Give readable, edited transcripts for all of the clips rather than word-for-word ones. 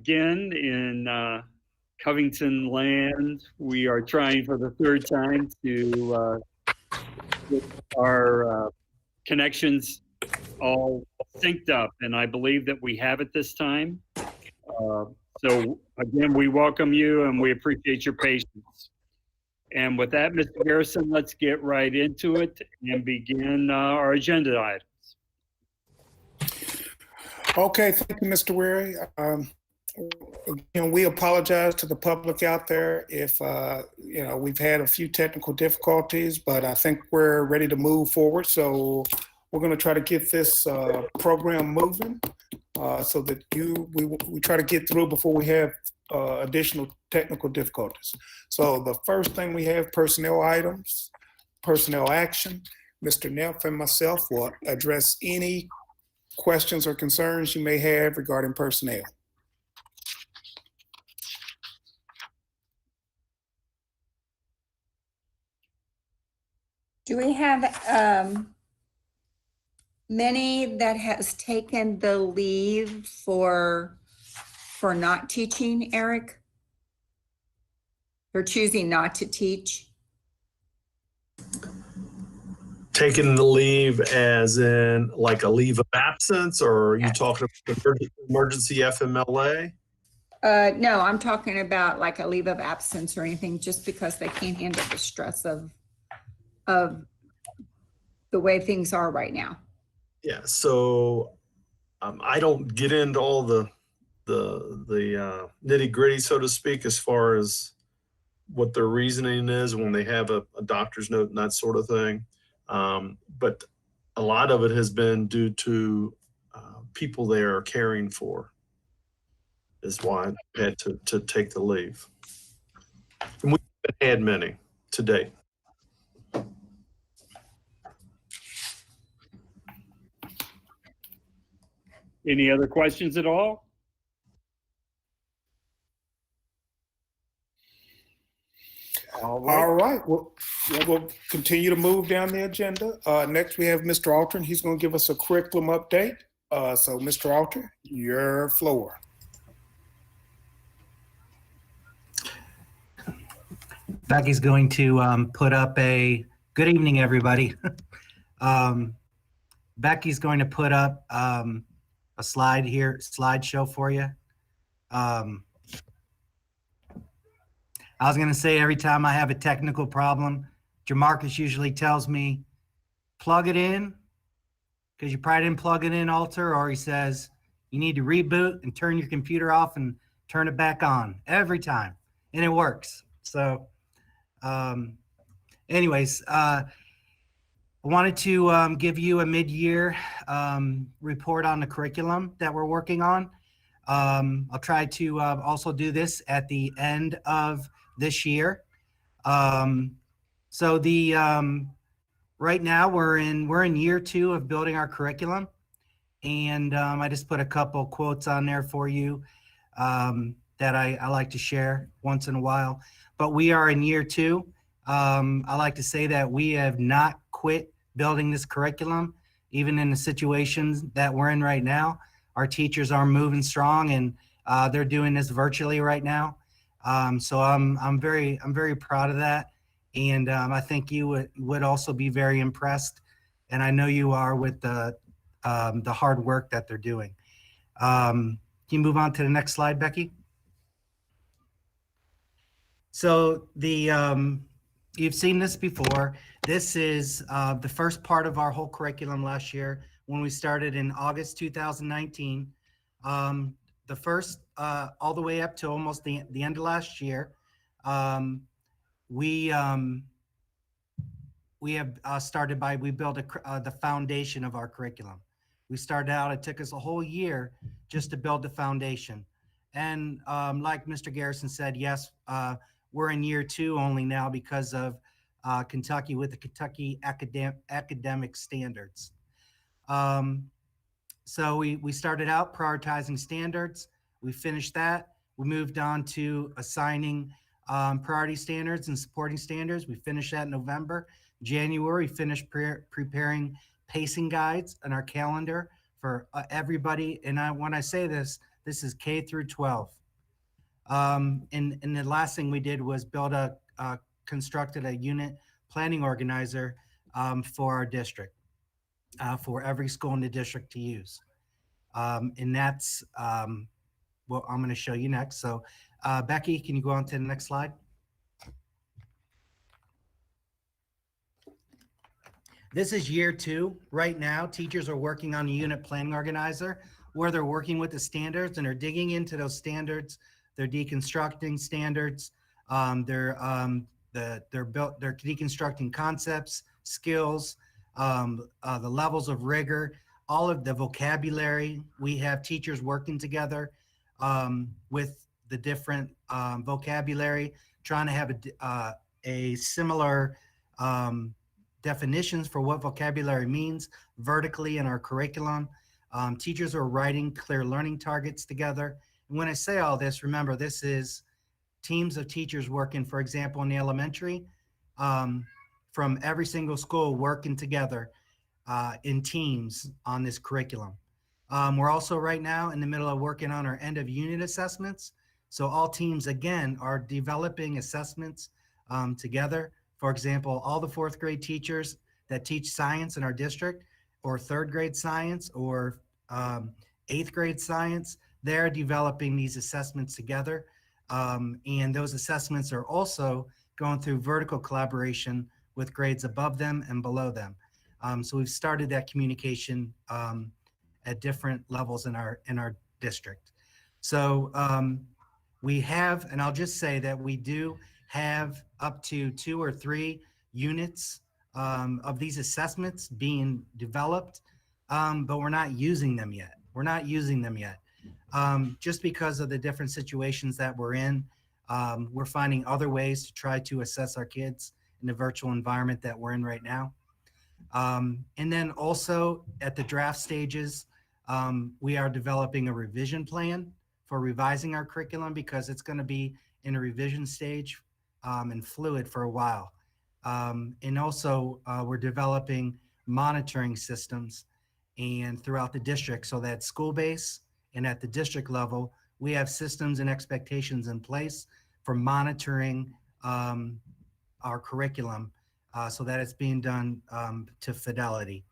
Again in Covington land. We are trying for the third time to get our connections all synced up, and I believe that we have it this time. So again, we welcome you and we appreciate your patience. And with that, Mr. Garrison, let's get right into it and begin our agenda items. Okay, thank you, Mr. Weary. Again, we apologize to the public out there if we've had a few technical difficulties, but I think we're ready to move forward. So we're going to try to get this program moving so that we try to get through before we have additional technical difficulties. So the first thing we have personnel items, personnel action. Mr. Neff and myself will address any questions or concerns you may have regarding personnel. Do we have many that has taken the leave for not teaching, Eric? Or choosing not to teach? Taking the leave as in like a leave of absence, or are you talking about emergency FMLA? No, I'm talking about like a leave of absence or anything, just because they can't handle the stress of the way things are right now. Yeah, so I don't get into all the nitty gritty, so to speak, as far as what their reasoning is when they have a doctor's note and that sort of thing. But a lot of it has been due to people they are caring for is why I had to take the leave. And we've had many to date. Any other questions at all? All right. We'll continue to move down the agenda. Next, we have Mr. Altrin. He's going to give us a curriculum update. So, Mr. Altrin, your floor. Becky's going to put up a good evening, everybody. Becky's going to put up a slideshow for you. I was going to say every time I have a technical problem, Jamarcus usually tells me, plug it in, because you probably didn't plug it in, Alter, or he says, you need to reboot and turn your computer off and turn it back on every time, and it works. So anyways, I wanted to give you a mid-year report on the curriculum that we're working on. I'll try to also do this at the end of this year. So right now we're in year 2 of building our curriculum, and I just put a couple quotes on there for you that I like to share once in a while. But we are in year 2. I like to say that we have not quit building this curriculum, even in the situations that we're in right now. Our teachers are moving strong, and they're doing this virtually right now. So I'm very proud of that, and I think you would also be very impressed, and I know you are, with the hard work that they're doing. Can you move on to the next slide, Becky? So you've seen this before. This is the first part of our whole curriculum last year when we started in August 2019. The first all the way up to almost the end of last year, we have started by, we built the foundation of our curriculum. We started out, it took us a whole year just to build the foundation. And like Mr. Garrison said, yes, we're in year 2 only now because of Kentucky, with the Kentucky academic standards. So we started out prioritizing standards. We finished that. We moved on to assigning priority standards and supporting standards. We finished that in November. January, we finished preparing pacing guides on our calendar for everybody. And when I say this This is K through 12. And the last thing we did was constructed a unit planning organizer for our district, for every school in the district to use. And that's what I'm going to show you next. So Becky, can you go on to the next slide? This is year 2. Right now, teachers are working on a unit planning organizer where they're working with the standards and they're digging into those standards. They're deconstructing standards. They're deconstructing concepts, skills, the levels of rigor, all of the vocabulary. We have teachers working together with the different vocabulary, trying to have a similar definitions for what vocabulary means vertically in our curriculum. Teachers are writing clear learning targets together. And when I say all this, remember, this is teams of teachers working, for example, in the elementary, from every single school working together in teams on this curriculum. We're also right now in the middle of working on our end of unit assessments. So all teams, again, are developing assessments together. For example, all the 4th grade teachers that teach science in our district, or 3rd grade science, or 8th grade science, they're developing these assessments together. And those assessments are also going through vertical collaboration with grades above them and below them. So we've started that communication at different levels in our district. So we have, and I'll just say that we do have up to 2 or 3 units of these assessments being developed, but we're not using them yet. We're not using them yet. Just because of the different situations that we're in. We're finding other ways to try to assess our kids in the virtual environment that we're in right now. And then also at the draft stages, we are developing a revision plan for revising our curriculum because it's going to be in a revision stage and fluid for a while. And also we're developing monitoring systems and throughout the district so that school base and at the district level, we have systems and expectations in place for monitoring our curriculum so that it's being done to fidelity.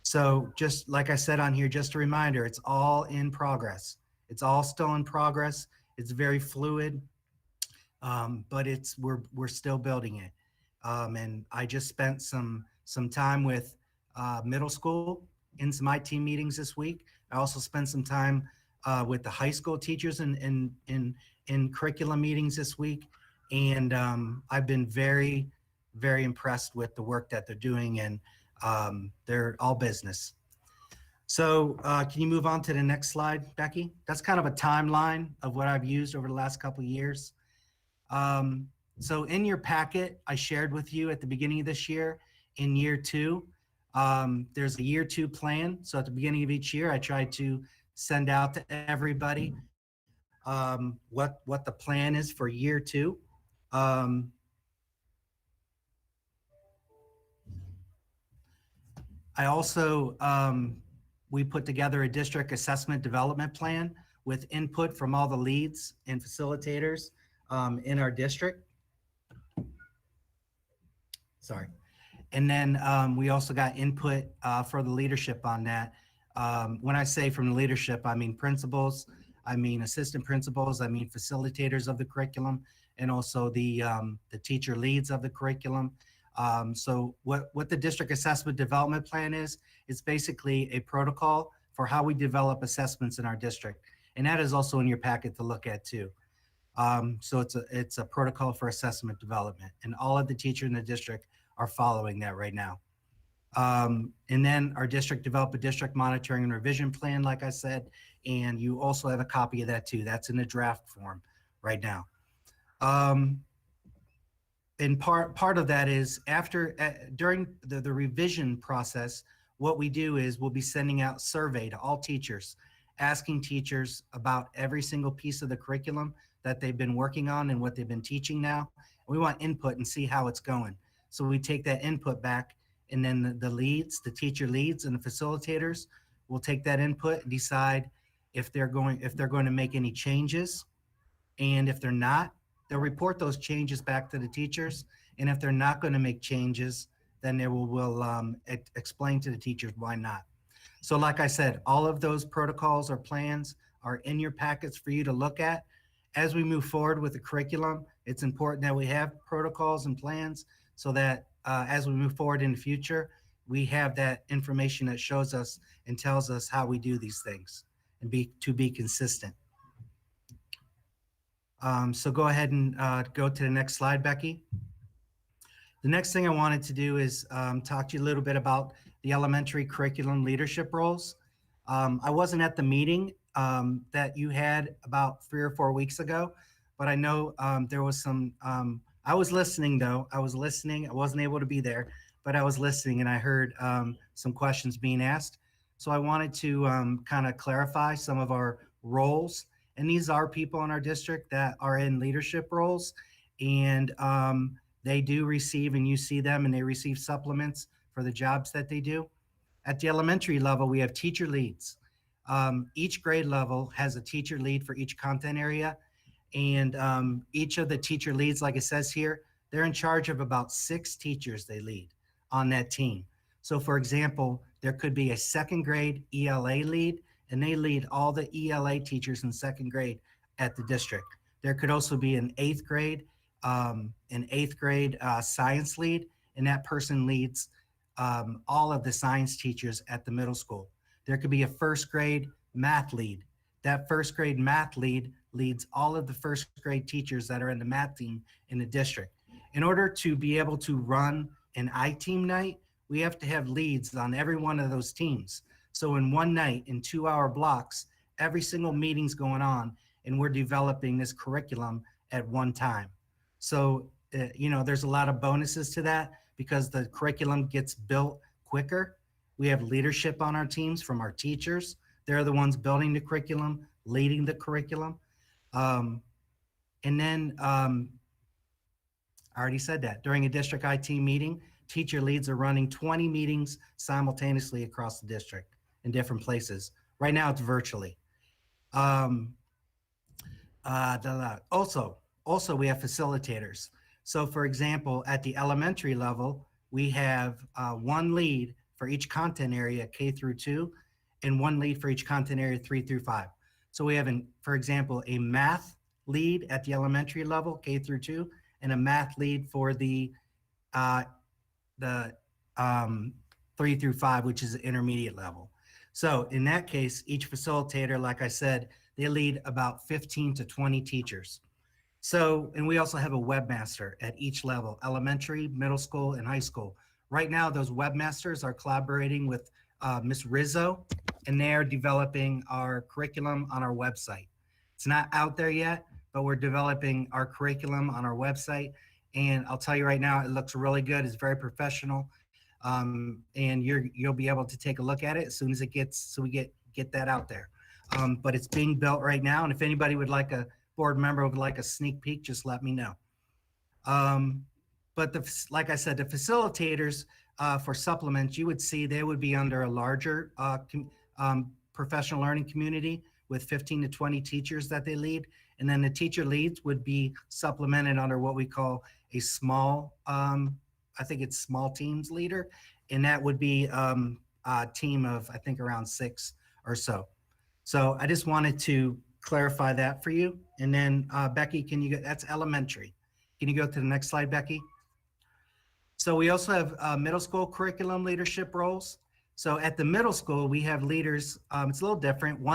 So just like I said on here, just a reminder, it's all in progress. It's all still in progress. It's very fluid, but we're still building it. And I just spent some time with middle school in some IT meetings this week. I also spent some time with the high school teachers in curriculum meetings this week. And I've been very, very impressed with the work that they're doing, and they're all business. So can you move on to the next slide, Becky? That's kind of a timeline of what I've used over the last couple of years. So in your packet, I shared with you at the beginning of this year, in year 2, there's a year 2 plan. So at the beginning of each year, I try to send out to everybody what the plan is for year 2. I also, we put together a district assessment development plan with input from all the leads and facilitators in our district. Sorry. And then we also got input for the leadership on that. When I say from the leadership, I mean principals, I mean assistant principals, I mean facilitators of the curriculum, and also the teacher leads of the curriculum. So what the district assessment development plan is, it's basically a protocol for how we develop assessments in our district. And that is also in your packet to look at too. So it's a protocol for assessment development, and all of the teachers in the district are following that right now. And then our district developed a district monitoring and revision plan, like I said, and you also have a copy of that too. That's in the draft form right now. And part of that is during the revision process, what we do is we'll be sending out survey to all teachers, asking teachers about every single piece of the curriculum that they've been working on and what they've been teaching now. We want input and see how it's going. So we take that input back, and then the leads, the teacher leads and the facilitators will take that input and decide if they're going to make any changes. And if they're not, they'll report those changes back to the teachers. And if they're not going to make changes, then they will explain to the teachers why not. So like I said, all of those protocols or plans are in your packets for you to look at. As we move forward with the curriculum, it's important that we have protocols and plans so that as we move forward in the future, we have that information that shows us and tells us how we do these things and to be consistent. So go ahead and go to the next slide, Becky. The next thing I wanted to do is talk to you a little bit about the elementary curriculum leadership roles. I wasn't at the meeting that you had about 3 or 4 weeks ago, but I know there was some, I was listening though. I was listening. I wasn't able to be there, but I was listening and I heard some questions being asked. So I wanted to kind of clarify some of our roles. And these are people in our district that are in leadership roles, and they do receive, and you see them, and they receive supplements for the jobs that they do. At the elementary level, we have teacher leads. Each grade level has a teacher lead for each content area, and each of the teacher leads, like it says here, they're in charge of about 6 teachers they lead on that team. So for example, there could be a 2nd grade ELA lead, and they lead all the ELA teachers in 2nd grade at the district. There could also be an 8th grade science lead, and that person leads all of the science teachers at the middle school. There could be a 1st grade math lead. That 1st grade math lead leads all of the 1st grade teachers that are in the math team in the district. In order to be able to run an I-team night, we have to have leads on every one of those teams. So in one night, in 2-hour blocks, every single meeting's going on, and we're developing this curriculum at one time. So, there's a lot of bonuses to that because the curriculum gets built quicker. We have leadership on our teams from our teachers. They're the ones building the curriculum, leading the curriculum. And then I already said that during a district IT meeting, teacher leads are running 20 meetings simultaneously across the district in different places. Right now it's virtually. Also we have facilitators. So for example, at the elementary level, we have 1 lead for each content area K through 2 and 1 lead for each content area 3 through 5. So we have, for example, a math lead at the elementary level, K through 2, and a math lead for the 3 through 5, which is the intermediate level. So in that case, each facilitator, like I said, they lead about 15 to 20 teachers. So, and we also have a webmaster at each level, elementary, middle school, and high school. Right now, those webmasters are collaborating with Ms. Rizzo, and they are developing our curriculum on our website. It's not out there yet, but we're developing our curriculum on our website. And I'll tell you right now, it looks really good. It's very professional. And you'll be able to take a look at it as soon as it gets, so we get that out there. But it's being built right now. And if anybody would like board member would like a sneak peek, just let me know. But like I said, the facilitators for supplements, you would see they would be under a larger professional learning community with 15 to 20 teachers that they lead. And then the teacher leads would be supplemented under what we call a small, I think it's small teams leader. And that would be a team of, I think, around 6 or so. So I just wanted to clarify that for you. And then Becky, that's elementary. Can you go to the next slide, Becky? So we also have middle school curriculum leadership roles. So at the middle school, we have leaders. It's a little different. We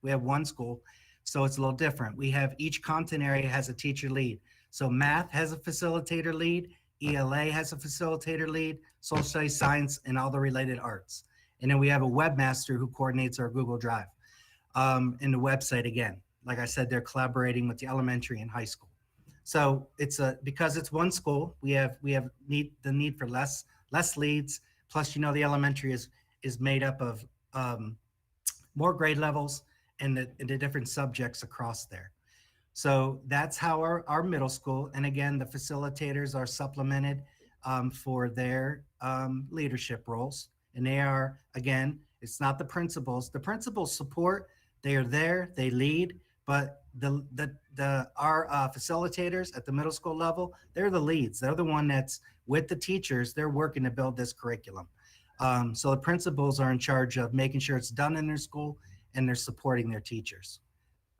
have one school. So it's a little different. We have each content area has a teacher lead. So math has a facilitator lead. ELA has a facilitator lead. Social studies, science, and all the related arts. And then we have a webmaster who coordinates our Google Drive. And the website, again, like I said, they're collaborating with the elementary and high school. So it's because it's one school, we have the need for less leads. Plus, the elementary is made up of more grade levels and the different subjects across there. So that's how our middle school, and again, the facilitators are supplemented for their leadership roles. And they are, again, it's not the principals. The principals support, They are there, they lead, but our facilitators at the middle school level, they're the leads. They're the one that's with the teachers. They're working to build this curriculum. So the principals are in charge of making sure it's done in their school, and they're supporting their teachers.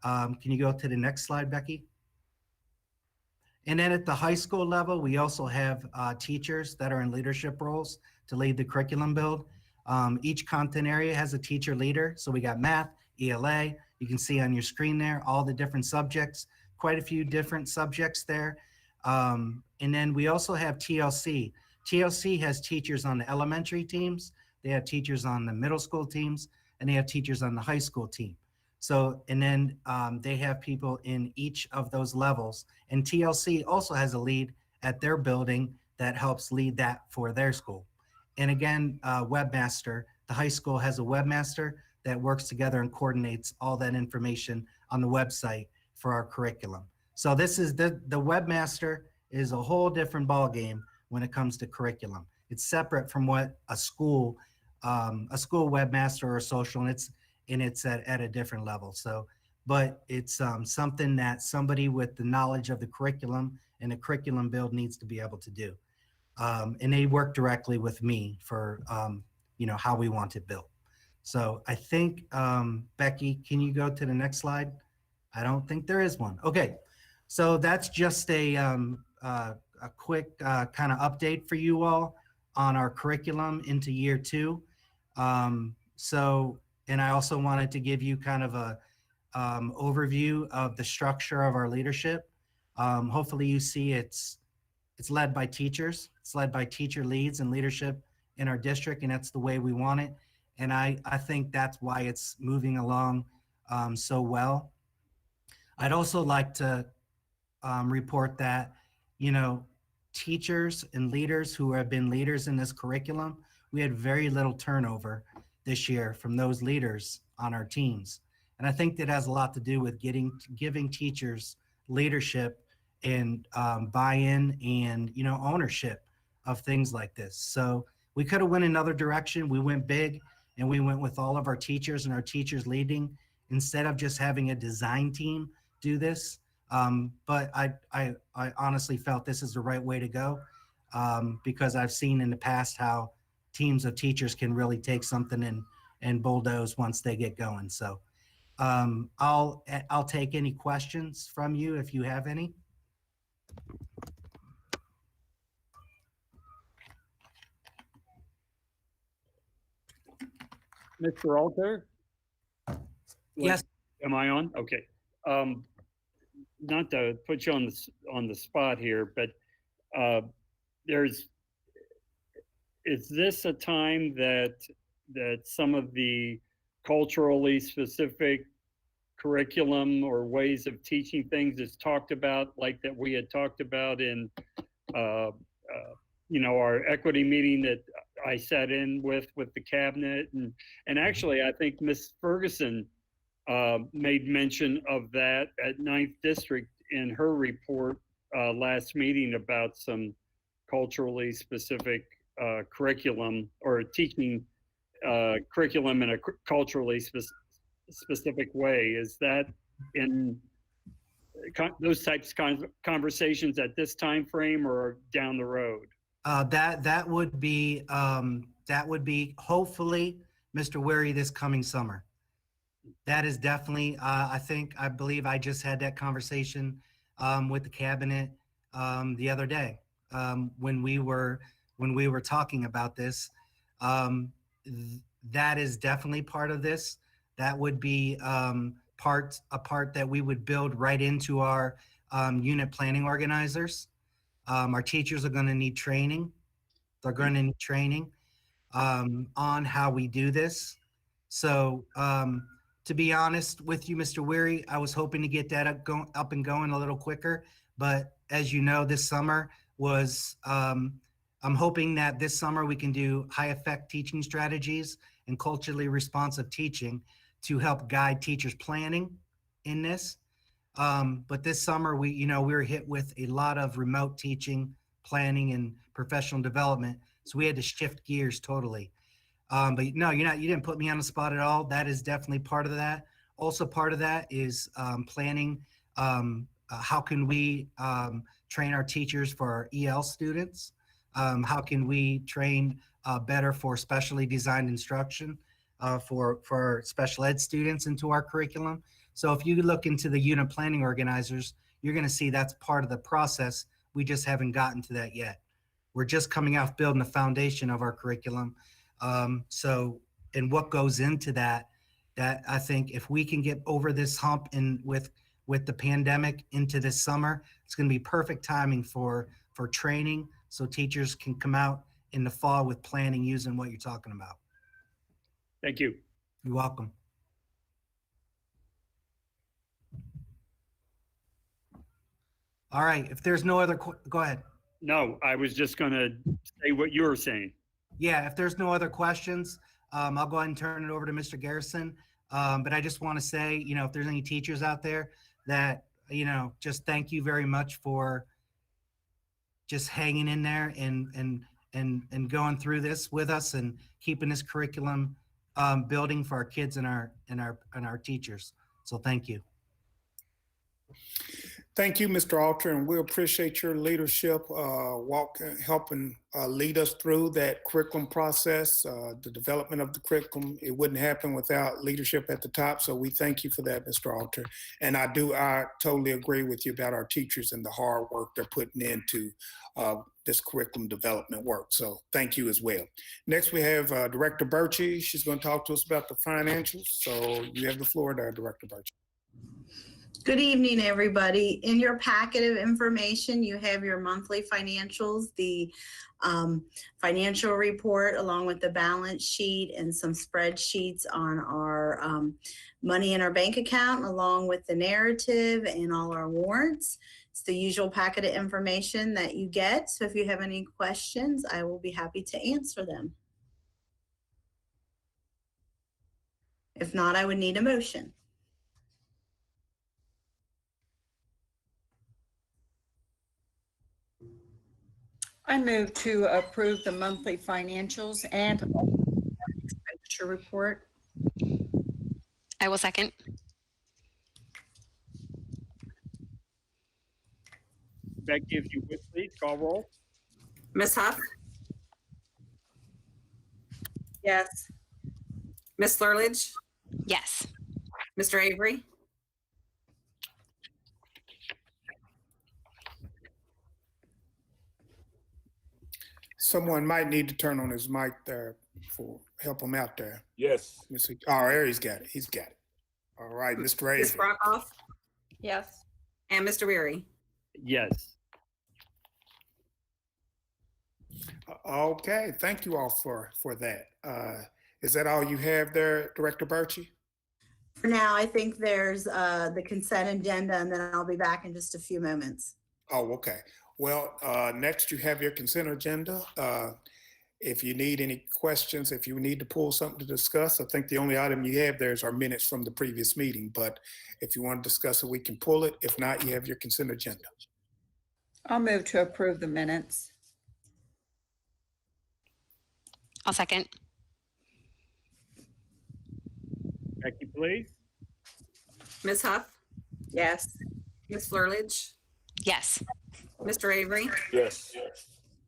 Can you go to the next slide, Becky? And then at the high school level, we also have teachers that are in leadership roles to lead the curriculum build. Each content area has a teacher leader. So we got math, ELA. You can see on your screen there all the different subjects, quite a few different subjects there. And then we also have TLC. TLC has teachers on the elementary teams, they have teachers on the middle school teams, and they have teachers on the high school team. So, and then they have people in each of those levels. And TLC also has a lead at their building that helps lead that for their school. And again, webmaster, the high school has a webmaster that works together and coordinates all that information on the website for our curriculum. So this is the webmaster is a whole different ballgame when it comes to curriculum. It's separate from what a school webmaster or social, and it's at a different level. So, but it's something that somebody with the knowledge of the curriculum and the curriculum build needs to be able to do. And they work directly with me for, how we want it built. So I think, Becky, can you go to the next slide? I don't think there is one. Okay, so that's just a quick kind of update for you all on our curriculum into year 2. And I also wanted to give you kind of a overview of the structure of our leadership. Hopefully you see it's led by teachers. It's led by teacher leads and leadership in our district, and that's the way we want it. And I think that's why it's moving along so well. I'd also like to report that, teachers and leaders who have been leaders in this curriculum, we had very little turnover this year from those leaders on our teams. And I think that has a lot to do with giving teachers leadership and buy-in and, ownership of things like this. So we could have went another direction. We went big and we went with all of our teachers and our teachers leading instead of just having a design team do this. But I honestly felt this is the right way to go because I've seen in the past how teams of teachers can really take something and bulldoze once they get going. So I'll take any questions from you if you have any. Mr. Alter? Yes. Am I on? Okay. Not to put you on the spot here, but is this a time that some of the culturally specific curriculum or ways of teaching things is talked about, like that we had talked about in our equity meeting that I sat in with the cabinet, and actually I think Ms. Ferguson made mention of that at 9th District in her report last meeting about some culturally specific curriculum or teaching curriculum in a culturally specific way. Is that in those types of conversations at this time frame or down the road? That would be hopefully, Mr. Weary, this coming summer. That is definitely, I believe I just had that conversation with the cabinet the other day when we were talking about this. That is definitely part of this. That would be a part that we would build right into our unit planning organizers. Our teachers are going to need training. They're going to need training on how we do this. So to be honest with you, Mr. Weary, I was hoping to get that up and going a little quicker. But as you know, this summer was, I'm hoping that this summer we can do high effect teaching strategies and culturally responsive teaching to help guide teachers planning in this. But this summer we were hit with a lot of remote teaching, planning, and professional development. So we had to shift gears totally. But no, you didn't put me on the spot at all. That is definitely part of that. Also part of that is planning how can we train our teachers for our EL students? How can we train better for specially designed instruction for special ed students into our curriculum? So if you look into the unit planning organizers, you're going to see that's part of the process. We just haven't gotten to that yet. We're just coming out building the foundation of our curriculum. And what goes into that I think if we can get over this hump and with the pandemic into this summer, it's going to be perfect timing for training so teachers can come out in the fall with planning using what you're talking about. Thank you. You're welcome. All right, if there's no other, go ahead. No, I was just going to say what you were saying. Yeah, if there's no other questions, I'll go ahead and turn it over to Mr. Garrison. But I just want to say, if there's any teachers out there that, just thank you very much for just hanging in there and going through this with us and keeping this curriculum building for our kids and our teachers. So thank you. Thank you, Mr. Alter, and we appreciate your leadership, helping lead us through that curriculum process, the development of the curriculum. It wouldn't happen without leadership at the top, so we thank you for that, Mr. Alter. And I totally agree with you about our teachers and the hard work they're putting into this curriculum development work. So thank you as well. Next, we have Director Birchie. She's going to talk to us about the financials. So you have the floor there, Director Birchie. Good evening, everybody. In your packet of information, you have your monthly financials, the financial report, along with the balance sheet and some spreadsheets on our money in our bank account, along with the narrative and all our warrants. It's the usual packet of information that you get. So if you have any questions, I will be happy to answer them. If not, I would need a motion. I move to approve the monthly financials and expenditure report. I will second. Becky, if you would please call roll. Ms. Huff? Yes. Ms. Lurledge? Yes. Mr. Avery? Someone might need to turn on his mic there for help him out there. Yes. Oh, there he's got it. He's got it. All right, Mr. Avery. Ms. Brockhoff? Yes. And Mr. Weary? Yes. Okay, thank you all for that. Is that all you have there, Director Birchie? For now, I think there's the consent agenda, and then I'll be back in just a few moments. Oh, okay. Well, next you have your consent agenda. If you need any questions, if you need to pull something to discuss, I think the only item you have there is our minutes from the previous meeting. But if you want to discuss it, we can pull it. If not, you have your consent agenda. I'll move to approve the minutes. I'll second. Becky, please. Ms. Huff? Yes. Ms. Lurledge? Yes. Mr. Avery? Yes.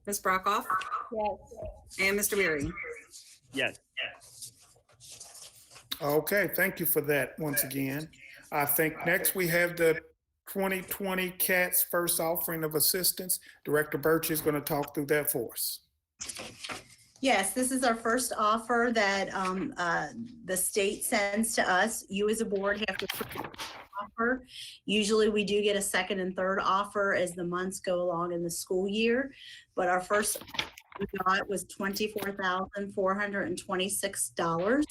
Ms. Brockhoff? Yes. And Mr. Weary? Yes. Okay, thank you for that once again. I think next we have the 2020 CATS first offering of assistance. Director Birchie is going to talk through that for us. Yes, this is our first offer that the state sends to us. You as a board have to offer. Usually we do get a second and third offer as the months go along in the school year, but our first we got was $24,426.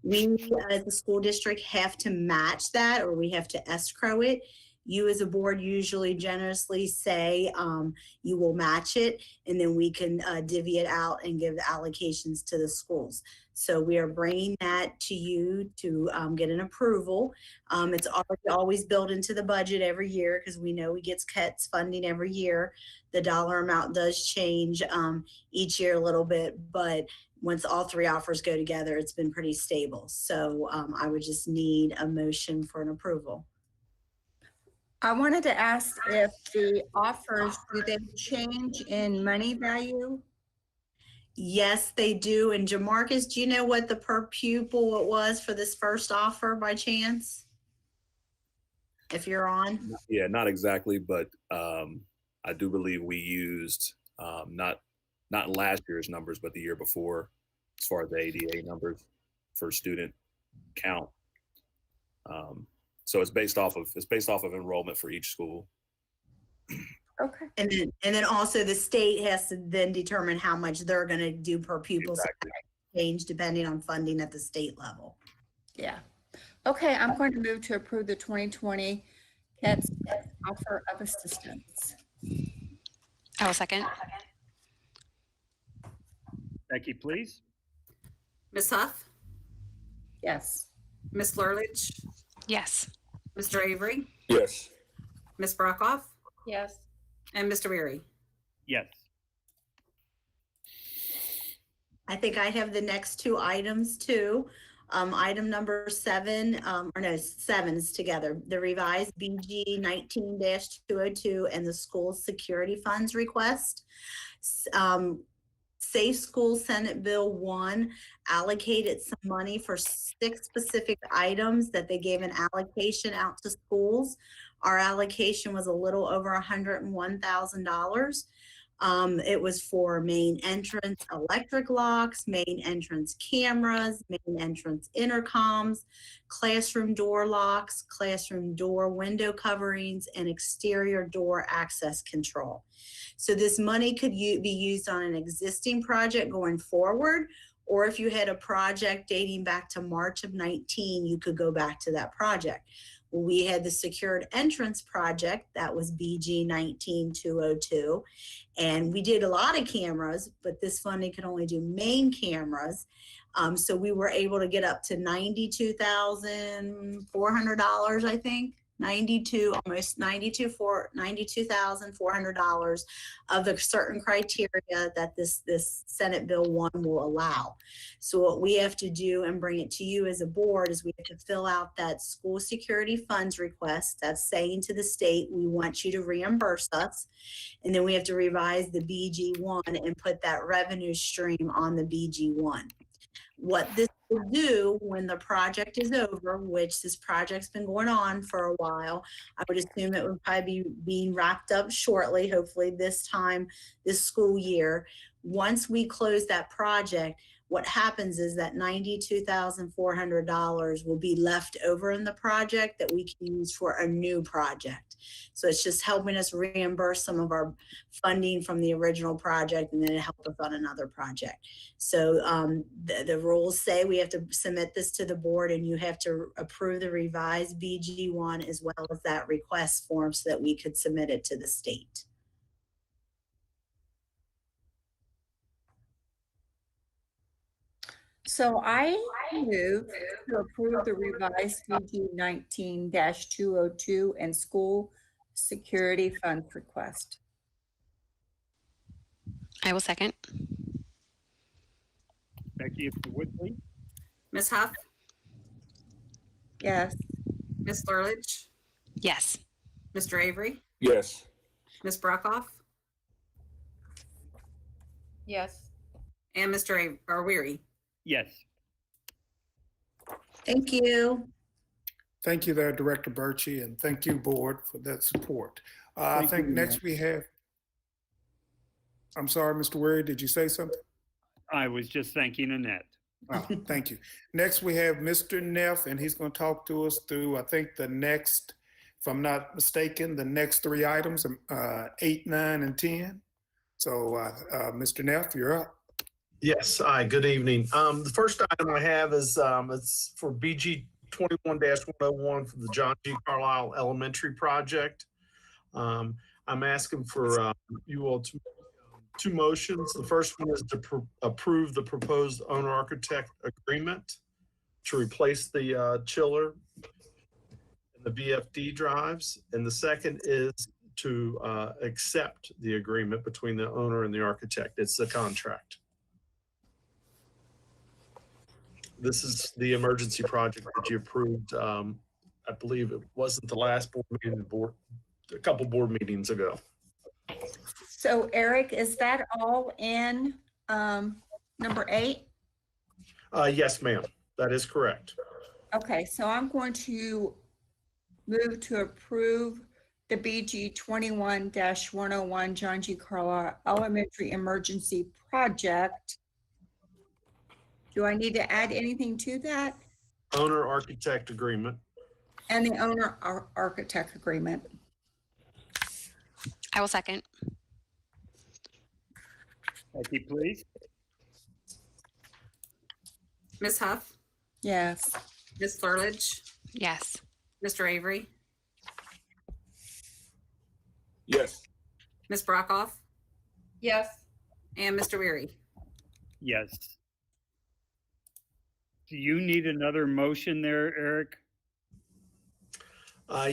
We as the school district have to match that, or we have to escrow it. You as a board usually generously say you will match it, and then we can divvy it out and give the allocations to the schools. So we are bringing that to you to get an approval. It's already always built into the budget every year because we know we get CATS funding every year. The dollar amount does change each year a little bit, but once all three offers go together, it's been pretty stable. So I would just need a motion for an approval. I wanted to ask if the offers, do they change in money value? Yes, they do. And Jamarcus, do you know what the per pupil it was for this first offer by chance? If you're on. Yeah, not exactly, but I do believe we used not last year's numbers, but the year before, as far as the ADA numbers for student count. So it's based off of enrollment for each school. Okay. And then also the state has to then determine how much they're going to do per pupil. Exactly. So that change depending on funding at the state level. Yeah. Okay, I'm going to move to approve the 2020 CATS offer of assistance. I will second. Becky, please. Ms. Huff, Yes. Ms. Flurledge, Yes. Mr. Avery, Yes. Ms. Brockhoff, Yes. and Mr. Weary. Yes. I think I have the next two items too. Item number 7, or no, 7 is together. The revised BG 19-202 and the school security funds request. Safe School Senate Bill 1 allocated some money for 6 specific items that they gave an allocation out to schools. Our allocation was a little over $101,000. It was for main entrance electric locks, main entrance cameras, main entrance intercoms, classroom door locks, classroom door window coverings, and exterior door access control. So this money could be used on an existing project going forward, or if you had a project dating back to March of 19, you could go back to that project. We had the secured entrance project that was BG 19-202, and we did a lot of cameras, but this funding could only do main cameras. So we were able to get up to $92,400, I think. Almost $92,400 of the certain criteria that this Senate Bill 1 will allow. So what we have to do and bring it to you as a board is we have to fill out that school security funds request. That's saying to the state, we want you to reimburse us. And then we have to revise the BG1 and put that revenue stream on the BG1. What this will do when the project is over, which this project's been going on for a while, I would assume it would probably be being wrapped up shortly, hopefully this school year. Once we close that project, what happens is that $92,400 will be left over in the project that we can use for a new project. So it's just helping us reimburse some of our funding from the original project, and then it helps us on another project. So the rules say we have to submit this to the board, and you have to approve the revised BG1 as well as that request form so that we could submit it to the state. So I move to approve the revised BG 19-202 and school security funds request. I will second. Becky, if you would, please. Ms. Huff, Yes. Ms. Flurledge, Yes. Mr. Avery, Yes. Ms. Brockhoff, Yes. and Mr. Weary. Yes. Thank you. Thank you there, Director Birchie, and thank you, board, for that support. I Thank think you, next we have, I'm sorry, Mr. Weary, did you say something? I was just thanking Annette. Oh, thank you. Next, we have Mr. Neff, and he's going to talk to us through, I think, the next, if I'm not mistaken, the next 3 items, 8, 9, and 10. So, Mr. Neff, you're up. Yes, hi, good evening. The first item I have is it's for BG 21-101 for the John G. Carlisle Elementary Project. I'm asking for you all to make 2 motions. The first one is to approve the proposed owner-architect agreement to replace the chiller and the VFD drives. And the second is to accept the agreement between the owner and the architect. It's the contract. This is the emergency project that you approved. I believe it wasn't the last board meeting, a couple board meetings ago. So Eric, is that all in number 8? Yes, ma'am. That is correct. Okay, so I'm going to move to approve the BG 21-101 John G. Carlisle Elementary Emergency Project. Do I need to add anything to that? Owner architect agreement. And the owner architect agreement. I will second. Becky, please. Ms. Huff, Yes. Ms. Lurledge, Yes. Mr. Avery, Yes. Ms. Brockhoff, Yes. and Mr. Weary. Yes. Do you need another motion there, Eric?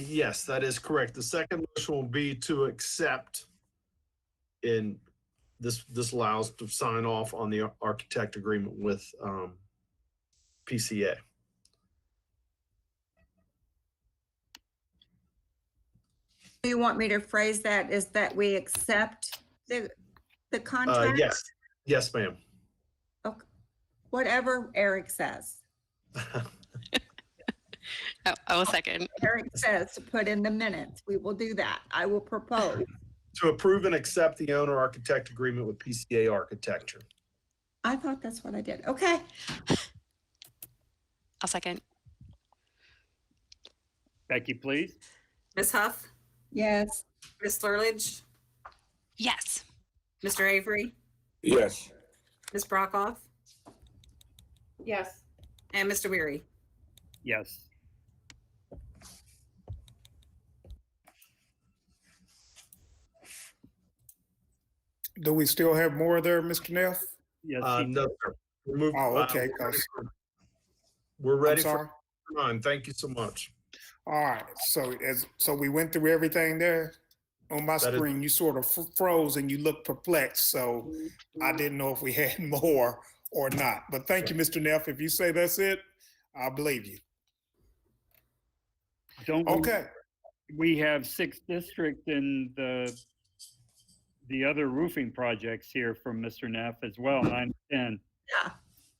Yes, that is correct. The second motion will be to accept in this allows to sign off on the architect agreement with PCA. Do you want me to phrase that as that we accept the contract? Yes, yes, ma'am. Okay. Whatever Eric says. Oh, I will second. Eric says to put in the minutes. We will do that. I will propose. To approve and accept the owner architect agreement with PCA Architecture. I thought that's what I did. Okay. I'll second. Becky, please. Ms. Huff, Yes. Ms. Lurledge, Yes. Mr. Avery, Yes. Ms. Brockhoff, Yes. and Mr. Weary. Yes. Do we still have more there, Mr. Neff? Yes. No, sir. Remove, Oh, okay, 'cause- we're I'm ready sorry. for nine. Thank you so much. All right, so we went through everything there. On my That is- screen, you sort of froze and you looked perplexed, so I didn't know if we had more or not. But thank you, Mr. Neff. If you say that's it, I'll believe you. Don't Okay, we have 6th District and the other roofing projects here from Mr. Neff as well, 9 and 10. Yeah.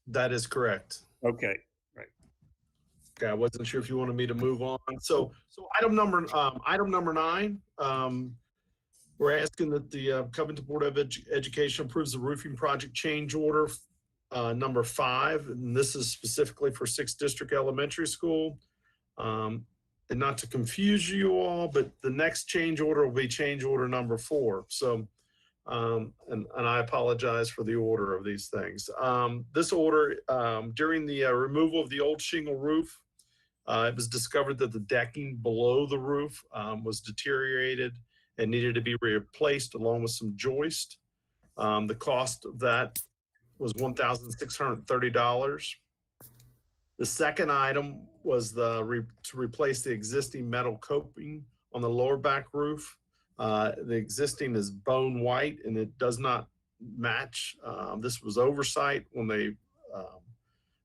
That is correct. Okay. Okay, I wasn't sure if you wanted me to move on. So item number 9, we're asking that the Covington Board of Education approves the roofing project change order number 5, and this is specifically for 6th District Elementary School. And not to confuse you all, but the next change order will be change order number 4. So, and I apologize for the order of these things. This order, during the removal of the old shingle roof, it was discovered that the decking below the roof was deteriorated and needed to be replaced along with some joist. The cost of that was $1,630. The second item was to replace the existing metal coping on the lower back roof. The existing is bone white and it does not match. This was oversight when they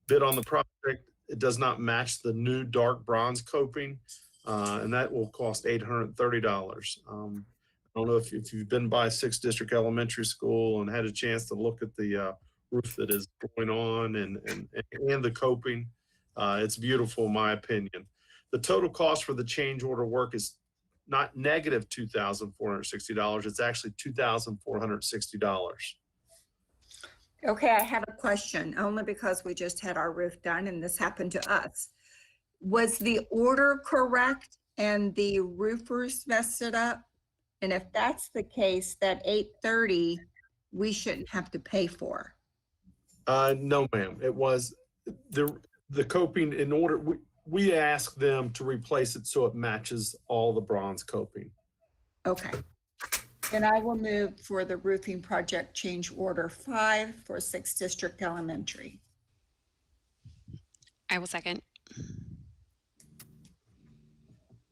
bid on the project. It does not match the new dark bronze coping, and that will cost $830. I don't know if you've been by 6th District Elementary School and had a chance to look at the roof that is going on and the coping. It's beautiful in my opinion. The total cost for the change order work is not negative $2,460. It's actually $2,460. Okay, I have a question, only because we just had our roof done and this happened to us. Was the order correct and the roofers messed it up? And if that's the case, that $830, we shouldn't have to pay for. No, ma'am. It was the coping in order. We asked them to replace it so it matches all the bronze coping. Okay. Then I will move for the roofing project change order 5 for 6th District Elementary. I will second.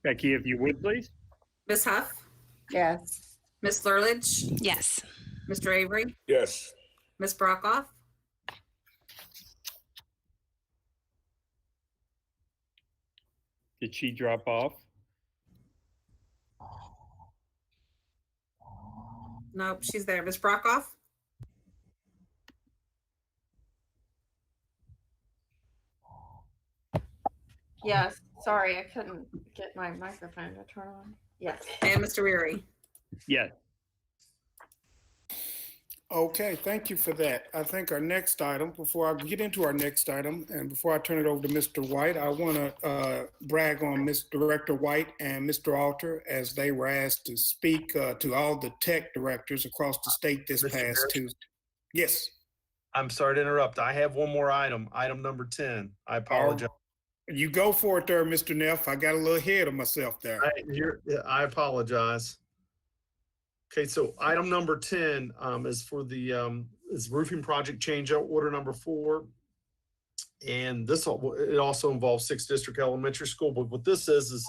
Becky, if you would, please. Ms. Huff, Yes. Ms. Lurledge, Yes. Mr. Avery, Yes. Ms. Brockhoff, Did she drop off? Nope, she's there. Ms. Brockhoff? Yes, sorry, I couldn't get my microphone to turn on. Yes. And Mr. Weary? Yes. Okay, thank you for that. I think our next item, before I get into our next item, and before I turn it over to Mr. White, I want to brag on Mr. Director White and Mr. Alter as they were asked to speak to all the tech directors across the state this Mr. past Harrison? Tuesday. Yes. I'm sorry to interrupt. I have one more item, item number 10. I apologize. You go for it there, Mr. Neff. I got a little ahead of myself there. I apologize. Okay, so item number 10 is for the is roofing project change order number 4. And it also involves 6th District Elementary School. But what this is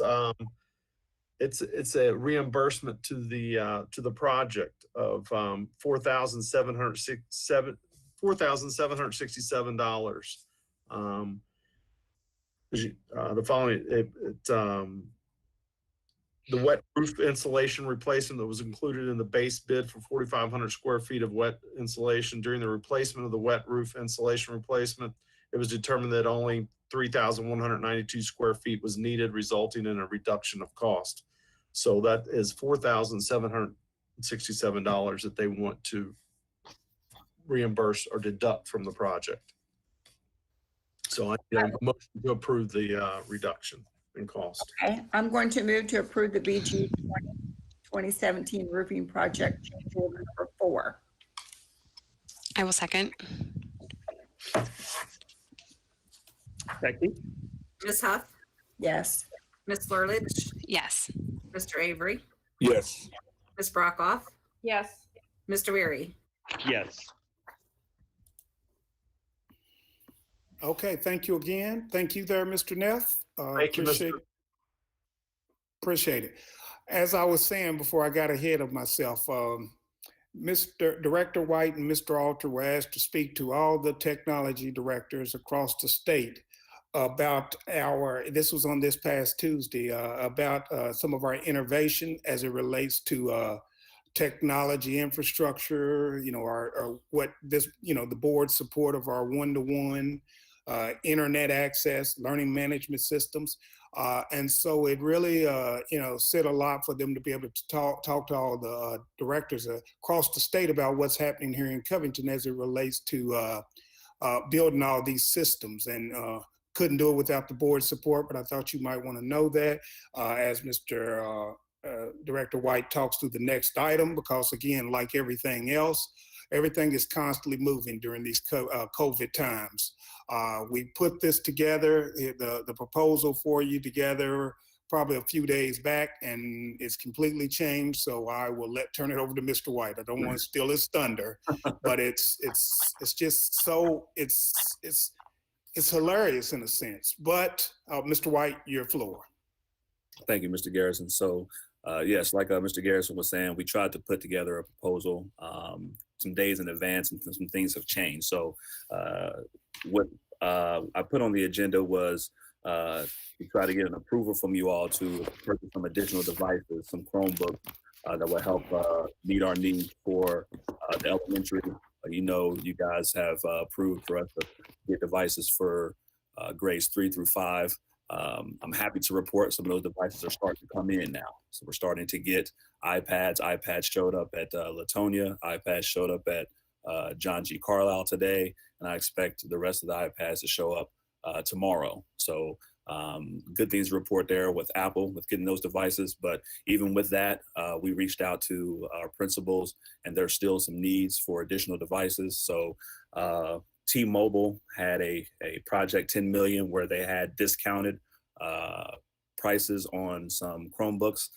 it's a reimbursement to the project of $4,767. The following the wet roof insulation replacement that was included in the base bid for 4,500 square feet of wet insulation. During the replacement of the wet roof insulation replacement, it was determined that only 3,192 square feet was needed, resulting in a reduction of cost. So that is $4,767 that they want to reimburse or deduct from the project. So I need a motion to approve the reduction in cost. Okay, I'm going to move to approve the BG 2017 roofing project change order number 4. I will second. Becky? Ms. Huff? Yes. Ms. Lurledge? Yes. Mr. Avery? Yes. Ms. Brockhoff? Yes. Mr. Weary? Yes. Okay, thank you again. Thank you there, Mr. Neff. Thank you, Mr. Appreciate it. As I was saying before I got ahead of myself, Mr. Director White and Mr. Alter were asked to speak to all the technology directors across the state about this was on this past Tuesday, about some of our innovation as it relates to technology infrastructure, the board's support of our one-to-one internet access, learning management systems. And so it really, said a lot for them to be able to talk to all the directors across the state about what's happening here in Covington as it relates to building all these systems. And couldn't do it without the board's support, but I thought you might want to know that as Mr. Director White talks through the next item, because again, like everything else, everything is constantly moving during these COVID times. We put this together, the proposal for you together probably a few days back, and it's completely changed. So I will turn it over to Mr. White. I don't want to steal his thunder, but it's just so it's hilarious in a sense. But Mr. White, your floor. Thank you, Mr. Garrison. So yes, like Mr. Garrison was saying, we tried to put together a proposal some days in advance, and some things have changed. So what I put on the agenda was to try to get an approval from you all to purchase some additional devices, some Chromebooks that will help meet our needs for the elementary. You guys have approved for us to get devices for grades 3 through 5. I'm happy to report some of those devices are starting to come in now. So we're starting to get iPads. iPads showed up at Latonia. iPads showed up at John G. Carlisle today. And I expect the rest of the iPads to show up tomorrow. So good things to report there with Apple, with getting those devices. But even with that, we reached out to our principals, and there's still some needs for additional devices. So T-Mobile had a project 10 million where they had discounted prices on some Chromebooks.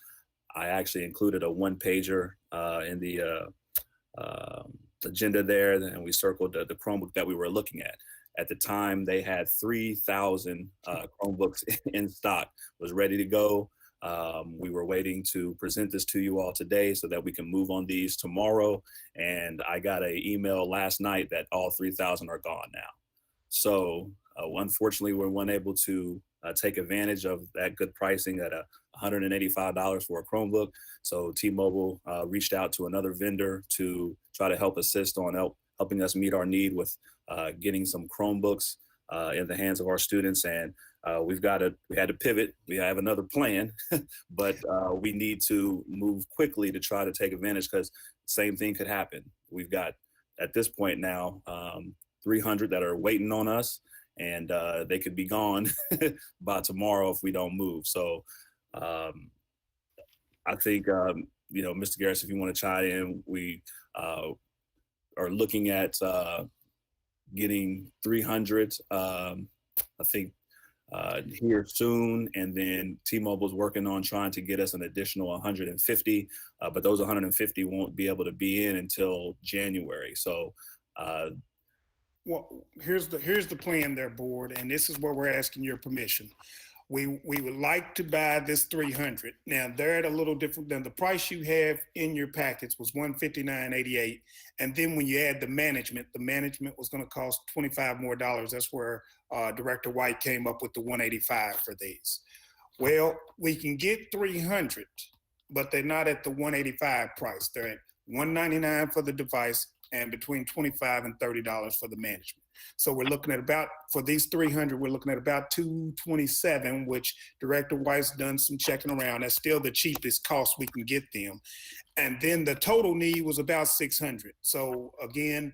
I actually included a one-pager in the agenda there, and we circled the Chromebook that we were looking at. At the time, they had 3,000 Chromebooks in stock, was ready to go. We were waiting to present this to you all today so that we can move on these tomorrow. And I got an email last night that all 3,000 are gone now. So unfortunately, we weren't able to take advantage of that good pricing at $185 for a Chromebook. So T-Mobile reached out to another vendor to try to help assist on helping us meet our need with getting some Chromebooks in the hands of our students. And we had to pivot. We have another plan, but we need to move quickly to try to take advantage, because same thing could happen. We've got, at this point now, 300 that are waiting on us, and they could be gone by tomorrow if we don't move. So I think, Mr. Garris, if you want to chime in, we are looking at getting 300, I think, here soon, and then T-Mobile's working on trying to get us an additional 150, but those 150 won't be able to be in until January. So, well, here's the plan there, board, and this is where we're asking your permission. We would like to buy this 300. Now they're at a little different than the price you have in your packets was $159.88, and then when you add the management was going to cost $25 more. That's where Director White came up with the $185 for these. Well, we can get 300, but they're not at the $185 price. They're at $199 for the device and between $25 and $30 for the management. So we're looking at about, for these 300, we're looking at about $227, which Director White's done some checking around. That's still the cheapest cost we can get them. And then the total need was about 600. So again,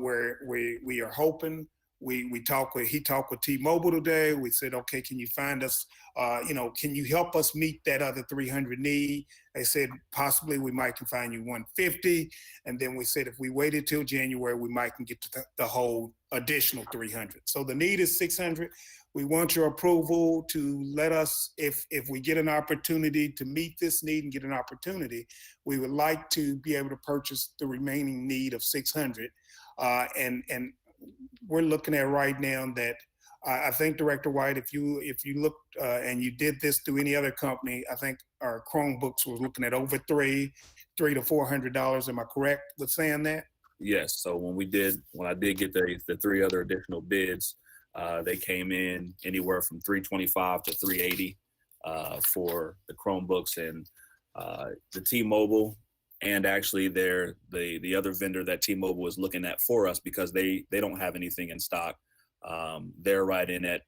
we are hoping, he talked with T-Mobile today. We said, okay, can you find us, can you help us meet that other 300 need? They said, possibly we might can find you 150. And then we said, if we waited till January, we might can get to the whole additional 300. So the need is 600. We want your approval to let us, if we get an opportunity to meet this need and get an opportunity, we would like to be able to purchase the remaining need of 600. And we're looking at right now that I think, Director White, if you look and you did this through any other company, I think our Chromebooks was looking at over $300 to $400. Am I correct with saying that? yes. So when I did get the 3 other additional bids, they came in anywhere from $325 to $380 for the Chromebooks, and the T-Mobile, and actually the other vendor that T-Mobile was looking at for us, because they don't have anything in stock. They're right in at,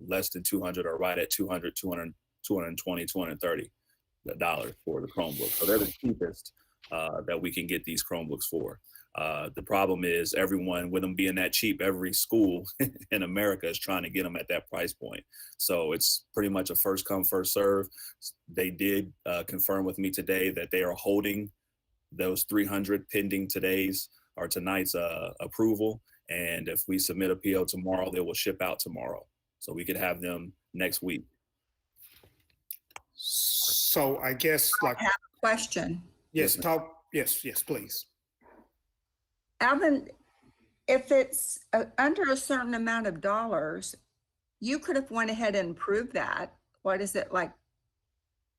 less than 200, or right at 200, 200, 220, $230 for the Chromebook. So they're the cheapest that we can get these Chromebooks for. The problem is, everyone, with them being that cheap, every school in America is trying to get them at that price point. So it's pretty much a first come, first serve. They did confirm with me today that they are holding those 300 pending tonight's approval. And if we submit a PO tomorrow, they will ship out tomorrow. So we could have them next week. So I guess, like, I have a question. yes, yes, please. Alvin, if it's under a certain amount of dollars, you could have went ahead and approved that. What is it like?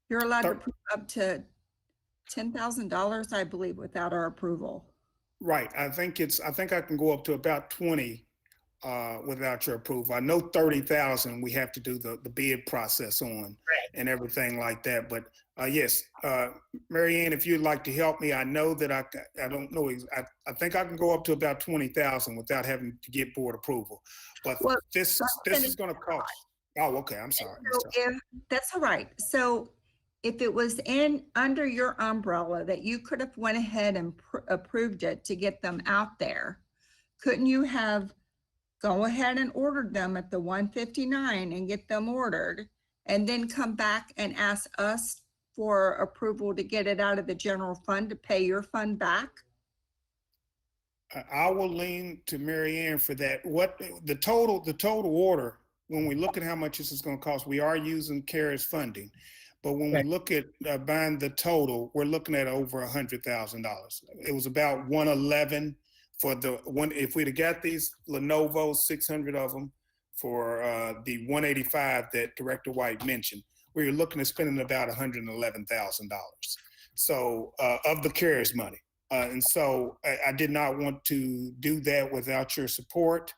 You're allowed to approve up to $10,000, I believe, without our approval. Right. I think I can go up to about 20 without your approval. I know 30,000 we have to do the bid process on and everything like that. But yes, Mary Ann, if you'd like to help me, I know that I don't know. I think I can go up to about 20,000 without having to get board approval. But Well, this is going to cost. Oh, okay. I'm sorry. So that's all right. So if it was under your umbrella that you could have went ahead and approved it to get them out there, couldn't you have go ahead and ordered them at the 159 and get them ordered, and then come back and ask us for approval to get it out of the general fund to pay your fund back? I will lean to Mary Ann for that. What the total order, when we look at how much this is going to cost, we are using CARES funding. But when we look at buying the total, we're looking at over $100,000. It was about 111 for the one. If we'd have got these Lenovo, 600 of them for the 185 that Director White mentioned, we were looking at spending about $111,000. So of the CARES money. And so I did not want to do that without your support.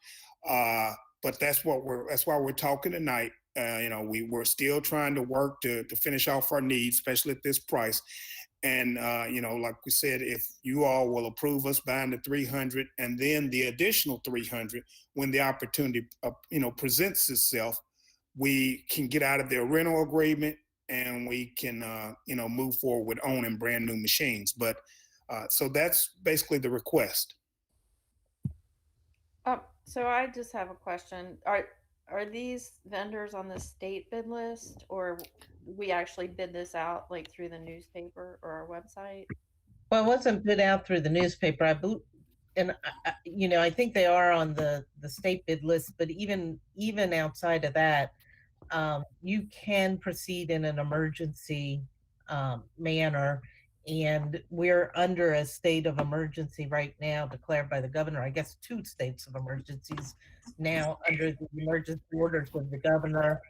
But that's why we're talking tonight. We're still trying to work to finish off our needs, especially at this price. And, like we said, if you all will approve us buying the 300 and then the additional 300 when the opportunity, presents itself, we can get out of their rental agreement and we can, move forward with owning brand new machines. But so that's basically the request. So I just have a question. Are these vendors on the state bid list, or we actually bid this out like through the newspaper or our website? Well, it wasn't put out through the newspaper. I think they are on the state bid list, but even outside of that, you can proceed in an emergency manner. And we're under a state of emergency right now declared by the governor. I guess 2 states of emergencies now under the emergency orders of the governor,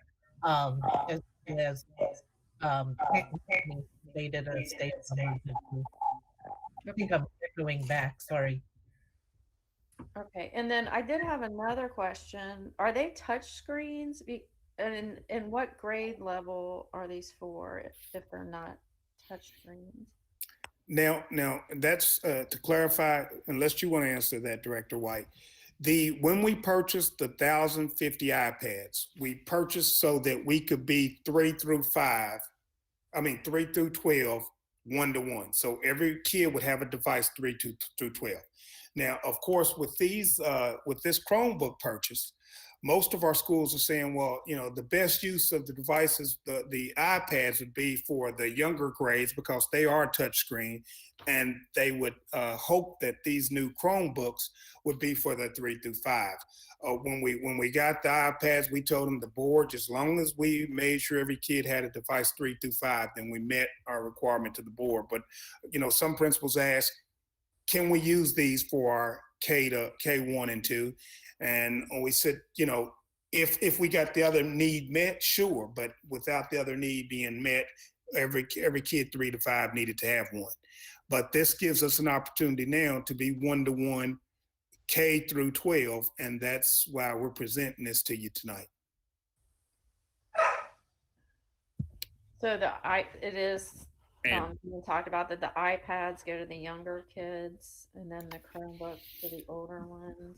as stated a state of emergency. I think I'm echoing back, sorry. Okay, and then I did have another question. Are they touch screens? And in what grade level are these for if they're not touch screens? Now that's to clarify, unless you want to answer that, Director White. When we purchased the 1,050 iPads, we purchased so that we could be 3 through 12, 1-to-1. So every kid would have a device 3 through 12. Now, of course, with this Chromebook purchase, most of our schools are saying, well, the best use of the devices, the iPads would be for the younger grades because they are touchscreen, and they would hope that these new Chromebooks would be for the 3 through 5. When we got the iPads, we told them the board, as long as we made sure every kid had a device 3 through 5, then we met our requirement to the board. But some principals ask, can we use these for our K1 and 2? And we said, if we got the other need met, sure. But without the other need being met, every kid 3 to 5 needed to have one. But this gives us an opportunity now to be 1-to-1 K through 12. And that's why we're presenting this to you tonight. So it is we talked about that the iPads go to the younger kids and then the Chromebooks to the older ones.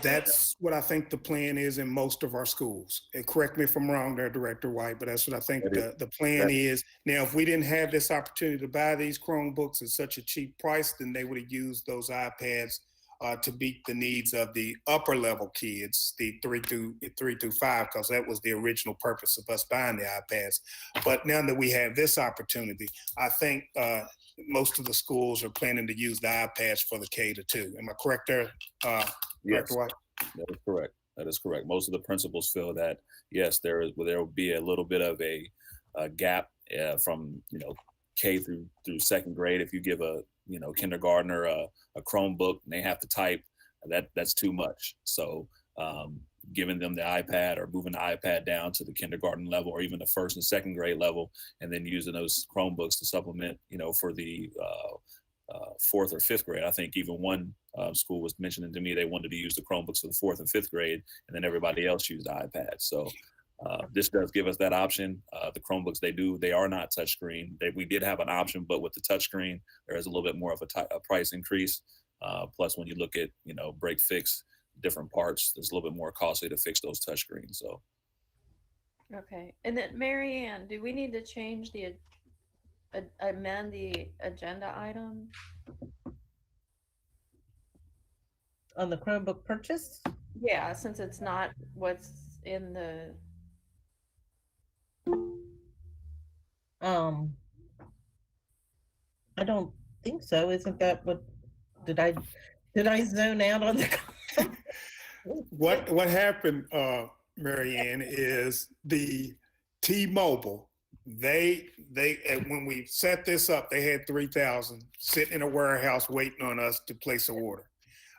That's what I think the plan is in most of our schools. And correct me if I'm wrong there, Director White, but that's what I think the plan is. Now, if we didn't have this opportunity to buy these Chromebooks at such a cheap price, then they would have used those iPads to meet the needs of the upper level kids, the 3 through 5, because that was the original purpose of us buying the iPads. But now that we have this opportunity, I think most of the schools are planning to use the iPads for the K to 2. Am I correct there? Yes, White? That is correct. Most of the principals feel that, yes, there will be a little bit of a gap from K through 2nd grade. If you give a kindergartner a Chromebook and they have to type, that's too much. So giving them the iPad or moving the iPad down to the kindergarten level or even the 1st and 2nd grade level, and then using those Chromebooks to supplement, for the 4th or 5th grade. I think even one school was mentioning to me they wanted to use the Chromebooks for the 4th and 5th grade, and then everybody else used the iPad. So this does give us that option. The Chromebooks, they are not touchscreen. We did have an option, but with the touchscreen, there is a little bit more of a price increase. Plus, when you look at break fix different parts, it's a little bit more costly to fix those touchscreens. So. Okay, and then Mary Ann, do we need to change amend the agenda item? On the Chromebook purchase? Yeah, since it's not what's in the. I don't think so. Isn't that what? Did I zone out on the? What happened, Mary Ann, is the T-Mobile. They when we set this up, they had 3,000 sitting in a warehouse waiting on us to place an order.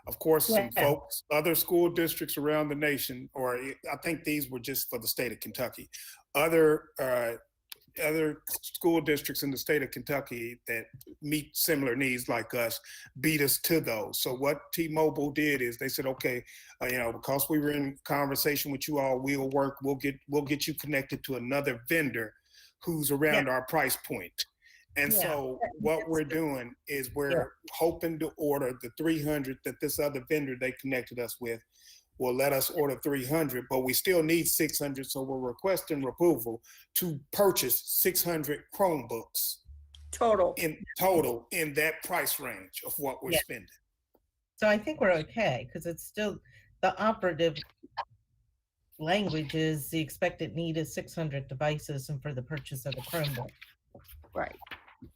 Of course, some folks, other school districts around the nation, or I think these were just for the state of Kentucky, other other school districts in the state of Kentucky that meet similar needs like us beat us to those. So what T-Mobile did is they said, okay, because we were in conversation with you all, we'll get you connected to another vendor who's around our price point. And so what we're doing is we're hoping to order the 300 that this other vendor they connected us with will let us order 300, but we still need 600. So we're requesting approval to purchase 600 Chromebooks Total. in that price range of what we're spending. So I think we're okay because it's still the operative language is the expected need is 600 devices and for the purchase of the Chromebook. Right.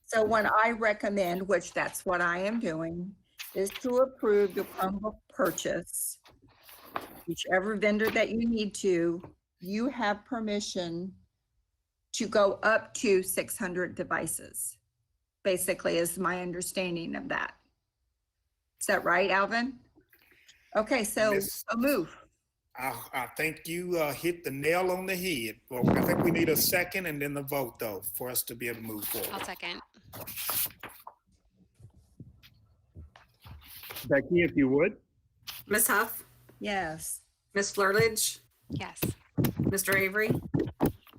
So what I recommend, which that's what I am doing, is to approve the Chromebook purchase. Whichever vendor that you need to, you have permission to go up to 600 devices, basically is my understanding of that. Is that right, Alvin? Okay, so a move. I think you hit the nail on the head. Well, I think we need a second and then the vote, though, for us to be able to move forward. I'll second. Becky, if you would. Ms. Huff, Yes. Ms. Flurledge, Yes. Mr. Avery,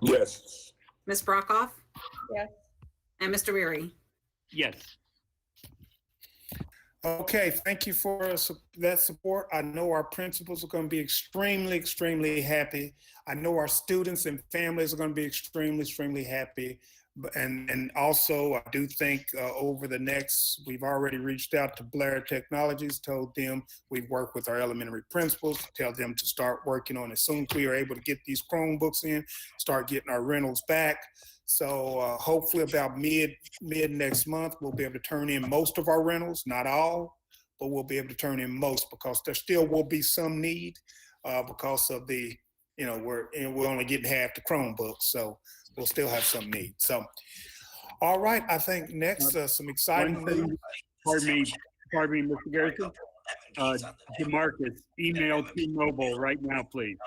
Yes. Ms. Brockoff, Yes. and Mr. Weary. Yes. Okay, thank you for that support. I know our principals are going to be extremely, extremely happy. I know our students and families are going to be extremely, extremely happy. And also, I do think over the next, we've already reached out to Blair Technologies, told them we've worked with our elementary principals, tell them to start working on as soon as we are able to get these Chromebooks in, start getting our rentals back. So hopefully about mid next month, we'll be able to turn in most of our rentals, not all, but we'll be able to turn in most because there still will be some need because of the, we're only getting half the Chromebooks. So we'll still have some need. So, all right, I think next some exciting news. Pardon me, Mr. Garrison. DeMarcus, email T-Mobile right now, please.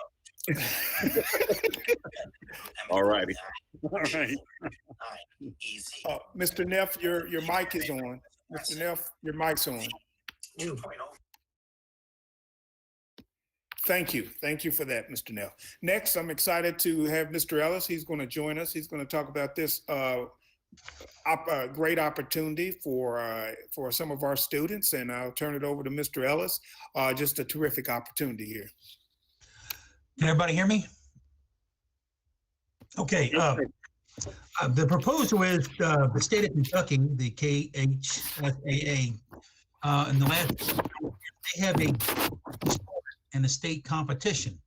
All righty. All right. Mr. Neff, your mic is on. Mr. Neff, your mic's on. Thank you. Thank you for that, Mr. Neff. Next, I'm excited to have Mr. Ellis. He's going to join us. He's going to talk about this great opportunity for some of our students, and I'll turn it over to Mr. Ellis. Just a terrific opportunity here. Can everybody hear me? Okay. The proposal is the state of Kentucky, the KHSAA, in the last, they have a state competition,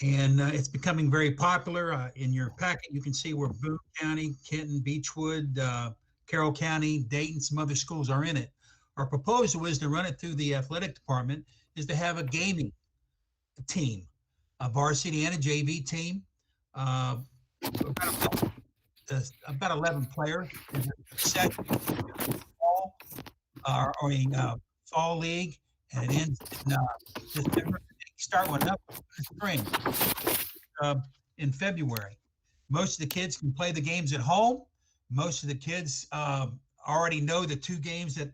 and it's becoming very popular. In your packet, you can see where Boone County, Kenton, Beechwood, Carroll County, Dayton, some other schools are in it. Our proposal is to run it through the athletic department, is to have a gaming team, a varsity and a JV team, about 11 players. Or a fall league, and it ends in December. Start one up in the spring, in February. Most of the kids can play the games at home. Most of the kids already know the two games that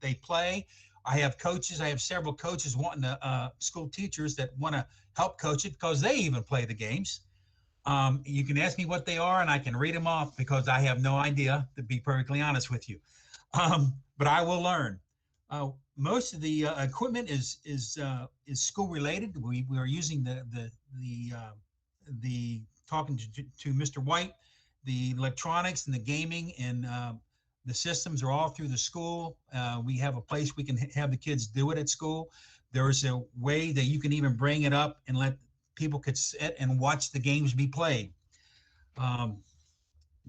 they play. I have coaches. I have several coaches wanting to, school teachers that want to help coach it because they even play the games. You can ask me what they are, and I can read them off because I have no idea, to be perfectly honest with you. But I will learn. Most of the equipment is school related. We are using the talking to Mr. White, the electronics and the gaming and the systems are all through the school. We have a place we can have the kids do it at school. There's a way that you can even bring it up and let people could sit and watch the games be played.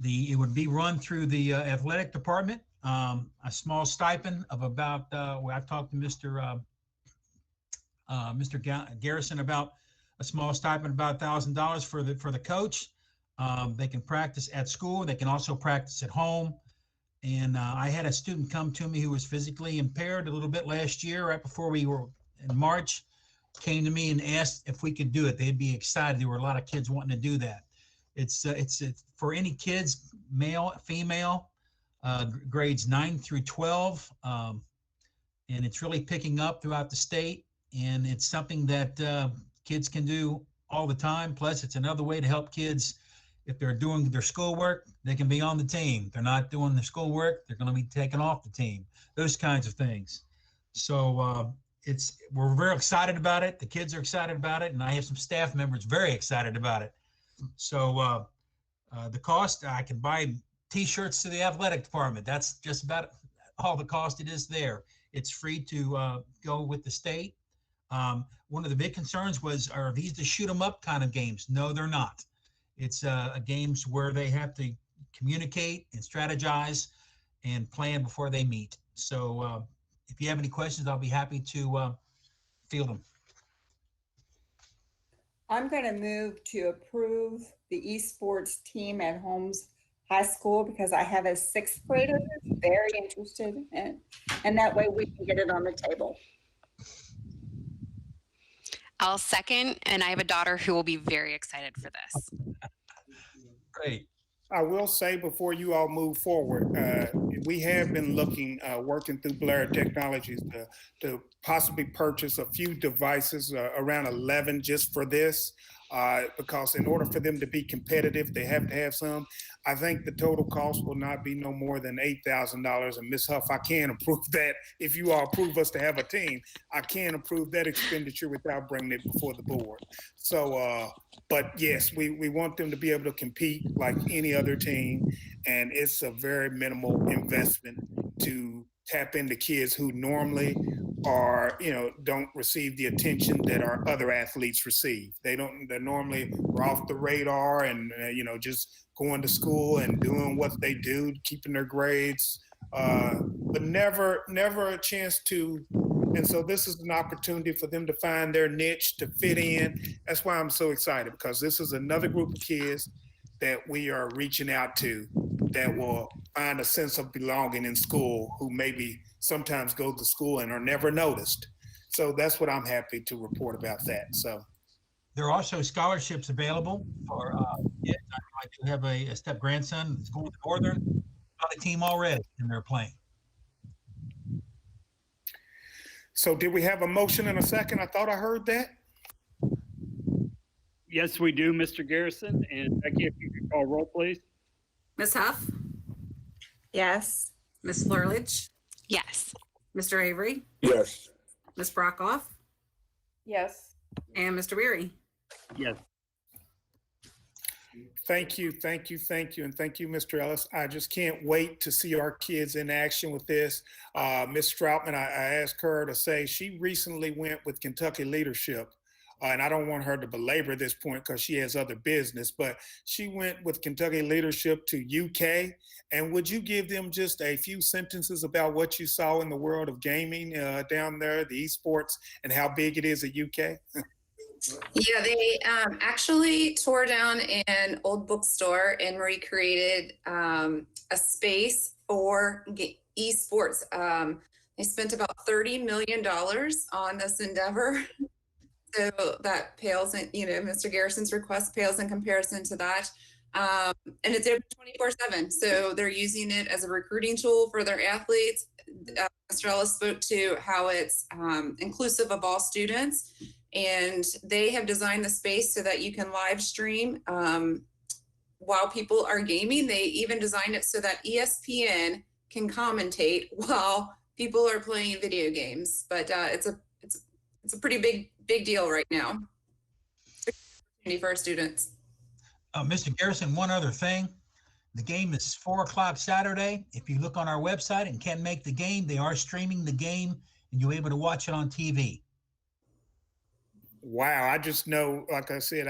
It would be run through the athletic department. A small stipend of about, I've talked to Mr. Garrison about a small stipend, about $1,000 for the coach. They can practice at school. They can also practice at home. And I had a student come to me who was physically impaired a little bit last year, right before we were in March, came to me and asked if we could do it. They'd be excited. There were a lot of kids wanting to do that. It's for any kids, male, female, grades 9 through 12. And it's really picking up throughout the state. And it's something that kids can do all the time. Plus, it's another way to help kids. If they're doing their schoolwork, they can be on the team. If they're not doing their schoolwork, they're going to be taken off the team. Those kinds of things. So we're very excited about it. The kids are excited about it, and I have some staff members very excited about it. So the cost, I can buy T-shirts to the athletic department. That's just about all the cost it is there. It's free to go with the state. One of the big concerns was, are these the shoot 'em up kind of games? No, they're not. It's games where they have to communicate and strategize and plan before they meet. So if you have any questions, I'll be happy to field them. I'm going to move to approve the esports team at Holmes High School because I have a sixth grader who's very interested in it. And that way we can get it on the table. I'll second, and I have a daughter who will be very excited for this. Great. I will say before you all move forward, we have been looking, working through Blair Technologies to possibly purchase a few devices, around 11 just for this, because in order for them to be competitive, they have to have some. I think the total cost will not be no more than $8,000. And Ms. Huff, I can approve that. If you all approve us to have a team, I can approve that expenditure without bringing it before the board. So, but yes, we want them to be able to compete like any other team. And it's a very minimal investment to tap into kids who normally are, don't receive the attention that our other athletes receive. They're normally off the radar and, just going to school and doing what they do, keeping their grades, but never a chance to. And so this is an opportunity for them to find their niche, to fit in. That's why I'm so excited, because this is another group of kids that we are reaching out to that will find a sense of belonging in school, who maybe sometimes go to school and are never noticed. So that's what I'm happy to report about that. So there are also scholarships available for kids. I do have a step grandson that's going to Northern on the team already, and they're playing. So did we have a motion and a second? I thought I heard that. Yes, we do, Mr. Garrison. And Becky, if you could call roll, please. Ms. Huff, Yes. Ms. Flurledge, Yes. Mr. Avery, Yes. Ms. Brockoff, Yes. and Mr. Weary. Yes. Thank you, and thank you, Mr. Ellis. I just can't wait to see our kids in action with this. Ms. Stroutman, I asked her to say she recently went with Kentucky Leadership, and I don't want her to belabor this point because she has other business, but she went with Kentucky Leadership to UK. And would you give them just a few sentences about what you saw in the world of gaming down there, the esports, and how big it is at UK? Yeah, they actually tore down an old bookstore and recreated a space for esports. They spent about $30 million on this endeavor. So that pales in, Mr. Garrison's request pales in comparison to that. And it's open 24/7. So they're using it as a recruiting tool for their athletes. Mr. Ellis spoke to how it's inclusive of all students. And they have designed the space so that you can live stream while people are gaming. They even designed it so that ESPN can commentate while people are playing video games. But it's a pretty big deal right now for our students. Mr. Garrison, one other thing. The game is 4 o'clock Saturday. If you look on our website and can't make the game, they are streaming the game and you're able to watch it on TV. Wow, I just know, like I said,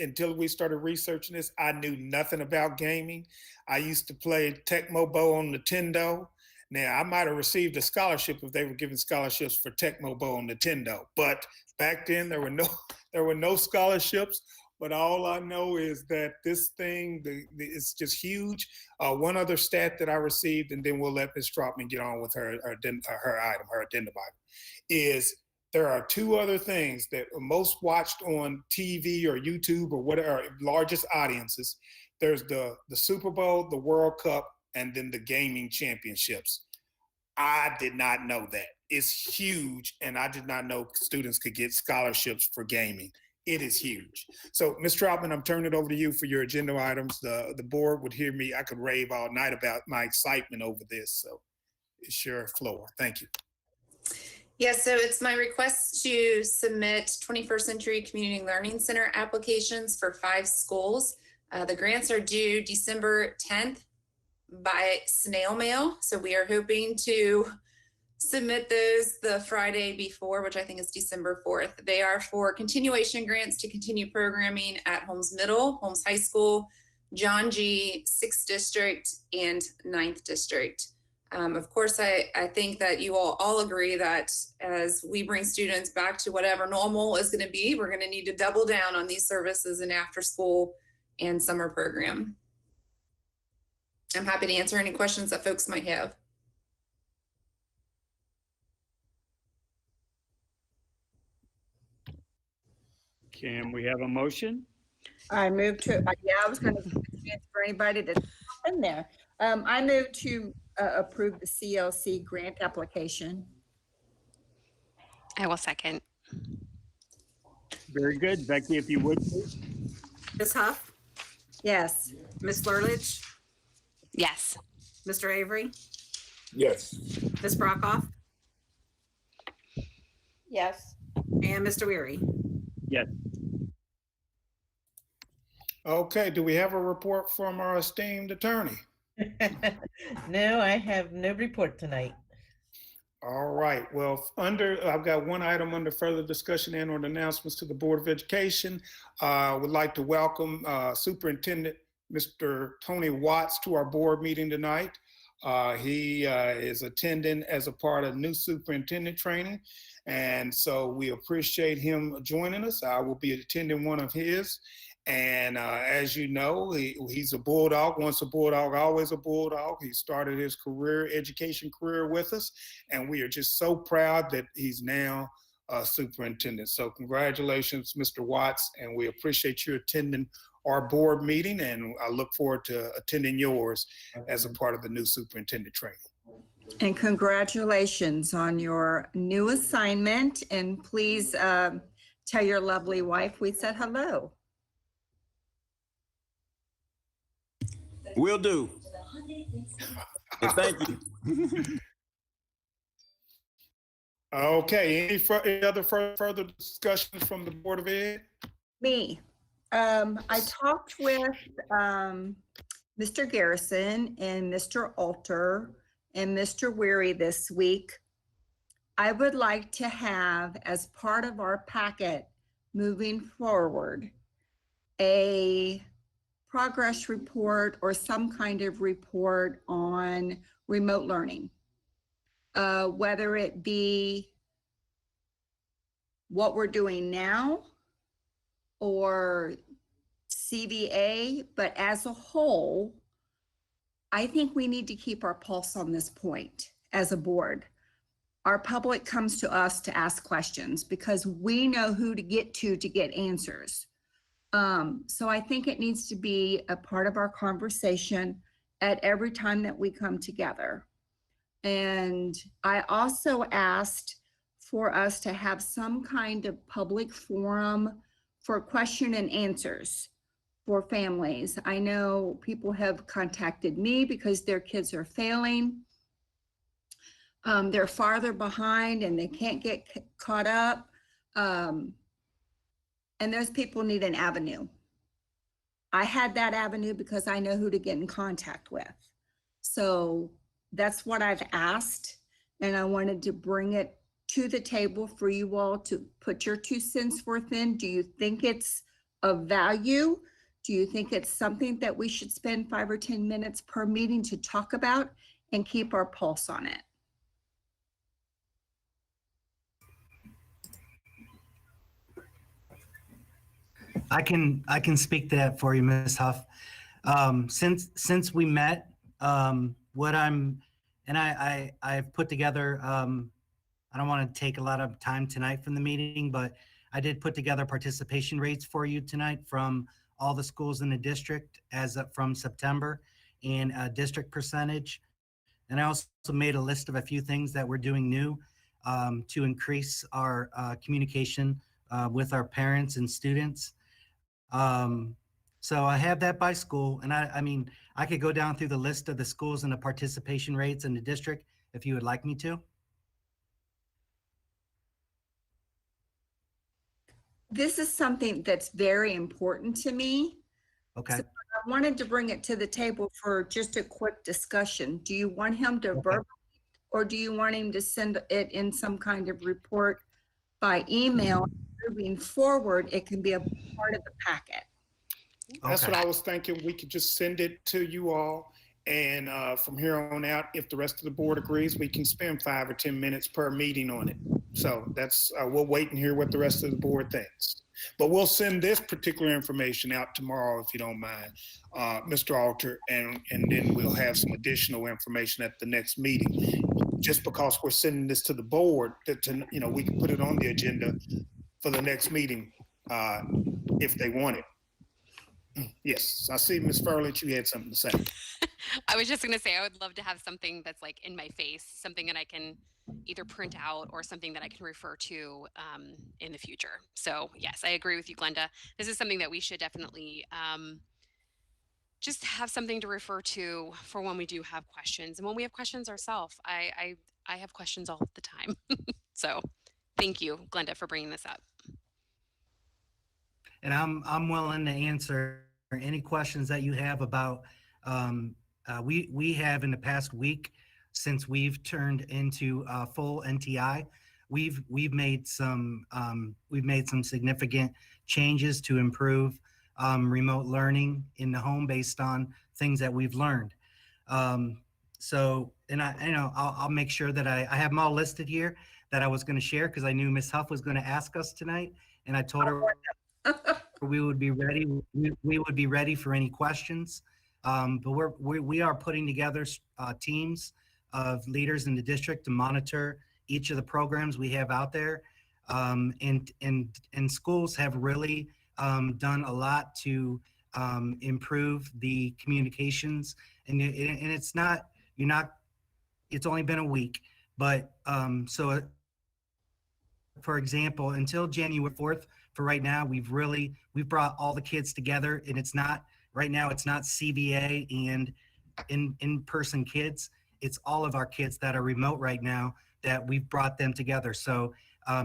until we started researching this, I knew nothing about gaming. I used to play Tecmo Bowl on Nintendo. Now, I might have received a scholarship if they were giving scholarships for Tecmo Bowl on Nintendo, but back then there were no scholarships. But all I know is that this thing is just huge. One other stat that I received, and then we'll let Ms. Stroutman get on with her agenda item, is there are two other things that are most watched on TV or YouTube or whatever, largest audiences. There's the Super Bowl, the World Cup, and then the gaming championships. I did not know that. It's huge, and I did not know students could get scholarships for gaming. It is huge. So, Ms. Troutman, I'm turning it over to you for your agenda items. The board would hear me. I could rave all night about my excitement over this. So it's your floor. Thank you. Yeah, so it's my request to submit 21st Century Community Learning Center applications for 5 schools. The grants are due December 10th by snail mail. So we are hoping to submit those the Friday before, which I think is December 4th. They are for continuation grants to continue programming at Holmes Middle, Holmes High School, John G, 6th District, and 9th District. Of course, I think that you all agree that as we bring students back to whatever normal is going to be, we're going to need to double down on these services in after school and summer program. I'm happy to answer any questions that folks might have. Can we have a motion? I move to, yeah, I was going to for anybody that's in there. I move to approve the CLC grant application. I will second. Very good. Becky, if you would, please. Ms. Huff, Yes. Ms. Lurlich, Yes. Mr. Avery, Yes. Ms. Brockoff, Yes. and Mr. Weary. Yes. Okay, do we have a report from our esteemed attorney? No, I have no report tonight. All right, well, I've got one item under further discussion and on announcements to the Board of Education. Would like to welcome Superintendent Mr. Tony Watts to our board meeting tonight. He is attending as a part of new superintendent training. And so we appreciate him joining us. I will be attending one of his. And as you know, he's a Bulldog, once a Bulldog, always a Bulldog. He started his education career with us, and we are just so proud that he's now a superintendent. So congratulations, Mr. Watts, and we appreciate you attending our board meeting, and I look forward to attending yours as a part of the new superintendent training. And congratulations on your new assignment. And please tell your lovely wife we said hello. Will do. And thank you. Okay, any other further discussions from the Board of Ed? Me. I talked with Mr. Garrison and Mr. Alter and Mr. Weary this week. I would like to have, as part of our packet moving forward, a progress report or some kind of report on remote learning, whether it be what we're doing now or CVA, but as a whole, I think we need to keep our pulse on this point as a board. Our public comes to us to ask questions because we know who to get answers. So I think it needs to be a part of our conversation at every time that we come together. And I also asked for us to have some kind of public forum for question and answers for families. I know people have contacted me because their kids are failing. They're farther behind and they can't get caught up. And those people need an avenue. I had that avenue because I know who to get in contact with. So that's what I've asked. And I wanted to bring it to the table for you all to put your 2 cents worth in. Do you think it's of value? Do you think it's something that we should spend 5 or 10 minutes per meeting to talk about and keep our pulse on it? I can speak to that for you, Ms. Huff. Since we met, I've put together I don't want to take a lot of time tonight from the meeting, but I did put together participation rates for you tonight from all the schools in the district as of from September, and a district percentage. And I also made a list of a few things that we're doing new to increase our communication with our parents and students. So I have that by school, and I mean, I could go down through the list of the schools and the participation rates in the district if you would like me to. This is something that's very important to me. Okay. So I wanted to bring it to the table for just a quick discussion. Do you want him to verbally, or do you want him to send it in some kind of report by email? Moving forward, it can be a part of the packet. That's what I was thinking. We could just send it to you all. And from here on out, if the rest of the board agrees, we can spend 5 or 10 minutes per meeting on it. So that's, we'll wait and hear what the rest of the board thinks. But we'll send this particular information out tomorrow, if you don't mind, Mr. Alter, and then we'll have some additional information at the next meeting. Just because we're sending this to the board, to, you know, we can put it on the agenda for the next meeting if they want it. Yes, I see, Ms. Furlich, you had something to say. I was just going to say, I would love to have something that's like in my face, something that I can either print out or something that I can refer to in the future. So yes, I agree with you, Glenda. This is something that we should definitely just have something to refer to for when we do have questions. And when we have questions ourselves, I have questions all the time. So thank you, Glenda, for bringing this up. And I'm willing to answer any questions that you have about. We have in the past week, since we've turned into full NTI, we've made some significant changes to improve remote learning in the home based on things that we've learned. So, and I'll make sure that I have them all listed here that I was going to share, because I knew Ms. Huff was going to ask us tonight, and I told her we would be ready. We would be ready for any questions. But we are putting together teams of leaders in the district to monitor each of the programs we have out there. And schools have really done a lot to improve the communications. And it's not, it's only been a week, but so for example, until January 4th, for right now, we've brought all the kids together, and it's not, right now, it's not CBA and in-person kids. It's all of our kids that are remote right now that we've brought them together. So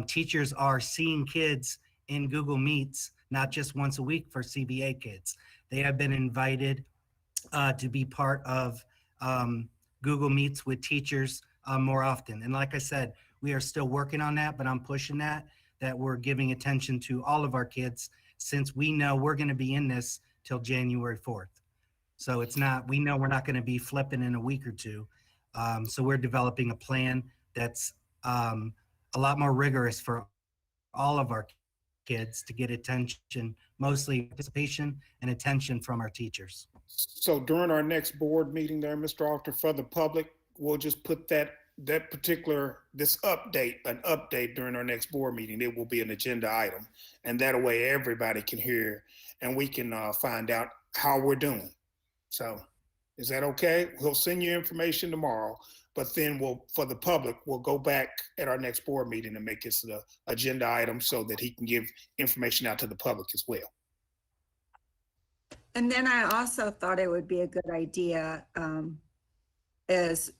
teachers are seeing kids in Google Meets, not just once a week for CBA kids. They have been invited to be part of Google Meets with teachers more often. And like I said, we are still working on that, but I'm pushing that we're giving attention to all of our kids, since we know we're going to be in this till January 4th. So it's not, we know we're not going to be flipping in a week or two. So we're developing a plan that's a lot more rigorous for all of our kids to get attention, mostly participation and attention from our teachers. So during our next board meeting there, Mr. Alter, for the public, we'll just put this update during our next board meeting. It will be an agenda item, and that way everybody can hear and we can find out how we're doing. So is that okay? We'll send you information tomorrow, but then for the public, we'll go back at our next board meeting and make this the agenda item so that he can give information out to the public as well. And then I also thought it would be a good idea as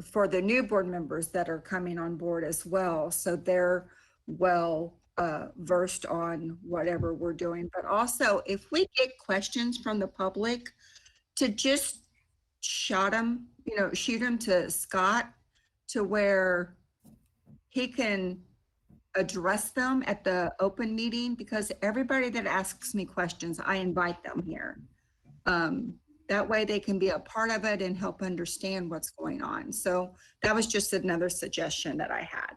for the new board members that are coming on board as well, so they're well versed on whatever we're doing. But also, if we get questions from the public, to just shoot them to Scott, to where he can address them at the open meeting, because everybody that asks me questions, I invite them here. That way they can be a part of it and help understand what's going on. So that was just another suggestion that I had.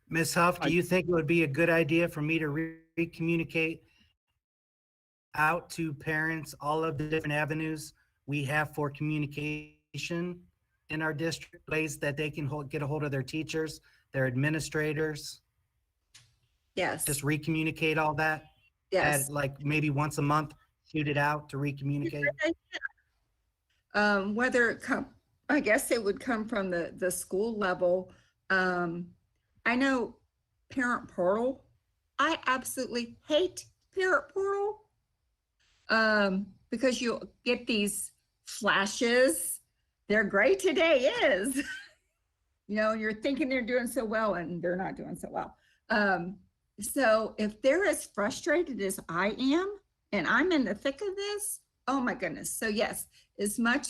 Ms. Huff, do you think it would be a good idea for me to re-communicate out to parents all of the different avenues we have for communication in our district, ways that they can get a hold of their teachers, their administrators, Yes, just recommunicate all that? yes. At like maybe once a month, shoot it out to recommunicate? Whether it come, I guess it would come from the school level. I know parent portal. I absolutely hate parent portal. Because you get these flashes. Their grade today is, you're thinking they're doing so well and they're not doing so well. So if they're as frustrated as I am, and I'm in the thick of this, oh my goodness. So yes, as much,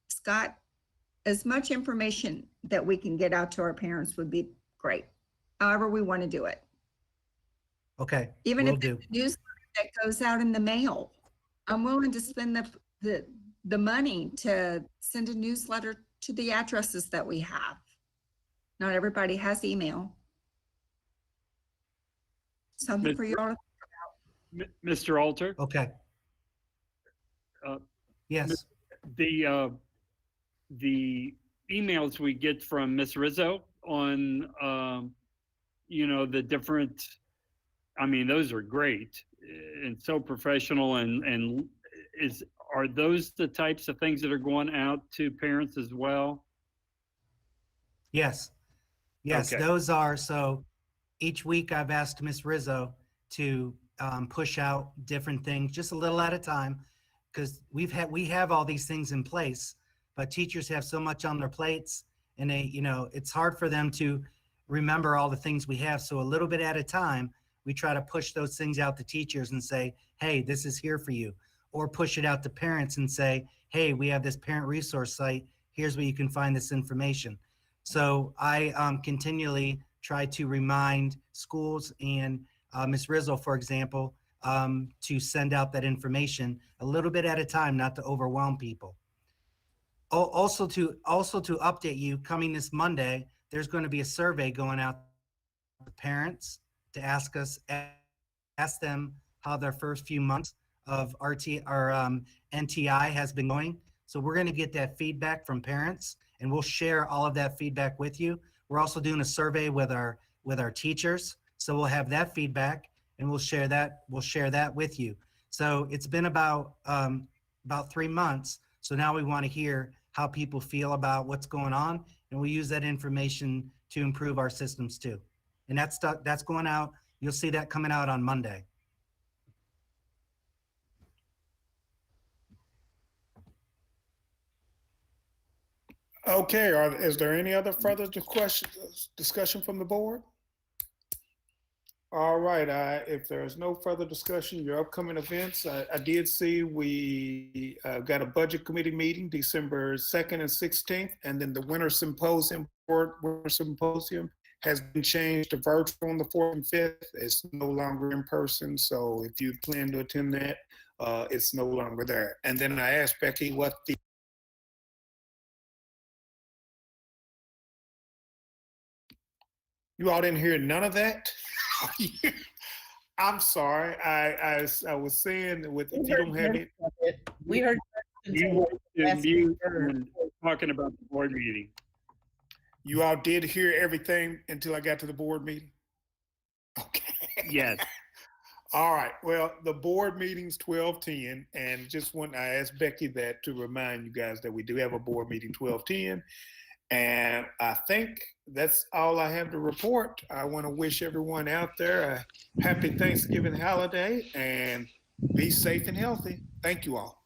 Scott, as much information that we can get out to our parents would be great. However we want to do it. Okay, Even will if do. it's a newsletter that goes out in the mail, I'm willing to spend the money to send a newsletter to the addresses that we have. Not everybody has email. Something for you all. Mr. Alter, Okay. Yes. the emails we get from Miss Rizzo on, the different, I mean, those are great and so professional and are those the types of things that are going out to parents as well? Yes. Yes, Okay. those are. So each week I've asked Miss Rizzo to push out different things just a little at a time, because we have all these things in place, but teachers have so much on their plates and it's hard for them to remember all the things we have. So a little bit at a time, we try to push those things out to teachers and say, hey, this is here for you. Or push it out to parents and say, hey, we have this parent resource site. Here's where you can find this information. So I continually try to remind schools and Ms. Rizzo, for example, to send out that information a little bit at a time, not to overwhelm people. Also to update you, coming this Monday, there's going to be a survey going out to parents to ask them how their first few months of NTI has been going. So we're going to get that feedback from parents, and we'll share all of that feedback with you. We're also doing a survey with our teachers, so we'll have that feedback, and we'll share that with you. So it's been about 3 months. So now we want to hear how people feel about what's going on, and we use that information to improve our systems too. And that's going out. You'll see that coming out on Monday. Okay, is there any other further discussion from the board? All right, if there's no further discussion, your upcoming events, I did see we got a budget committee meeting December 2nd and 16th, and then the winter symposium has been changed to virtual on the 4th and 5th. It's no longer in person, so if you plan to attend that, it's no longer there. And then I asked Becky what the You all didn't hear none of that? I'm sorry. I was saying that if you don't have it. We heard You were mute and talking about the board meeting. You all did hear everything until I got to the board meeting? Okay. Yes. All right. Well, the board meeting's 12:10, and I asked Becky that to remind you guys that we do have a board meeting 12:10. And I think that's all I have to report. I want to wish everyone out there a happy Thanksgiving holiday and be safe and healthy. Thank you all.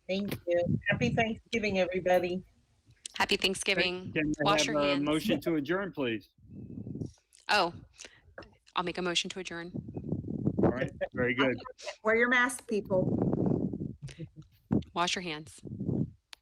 Thank you. Happy Thanksgiving, everybody. Happy Thanksgiving. Can I Wash have your a hands. motion to adjourn, please? Oh, I'll make a motion to adjourn. All right, very good. Wear your mask, people. Wash your hands.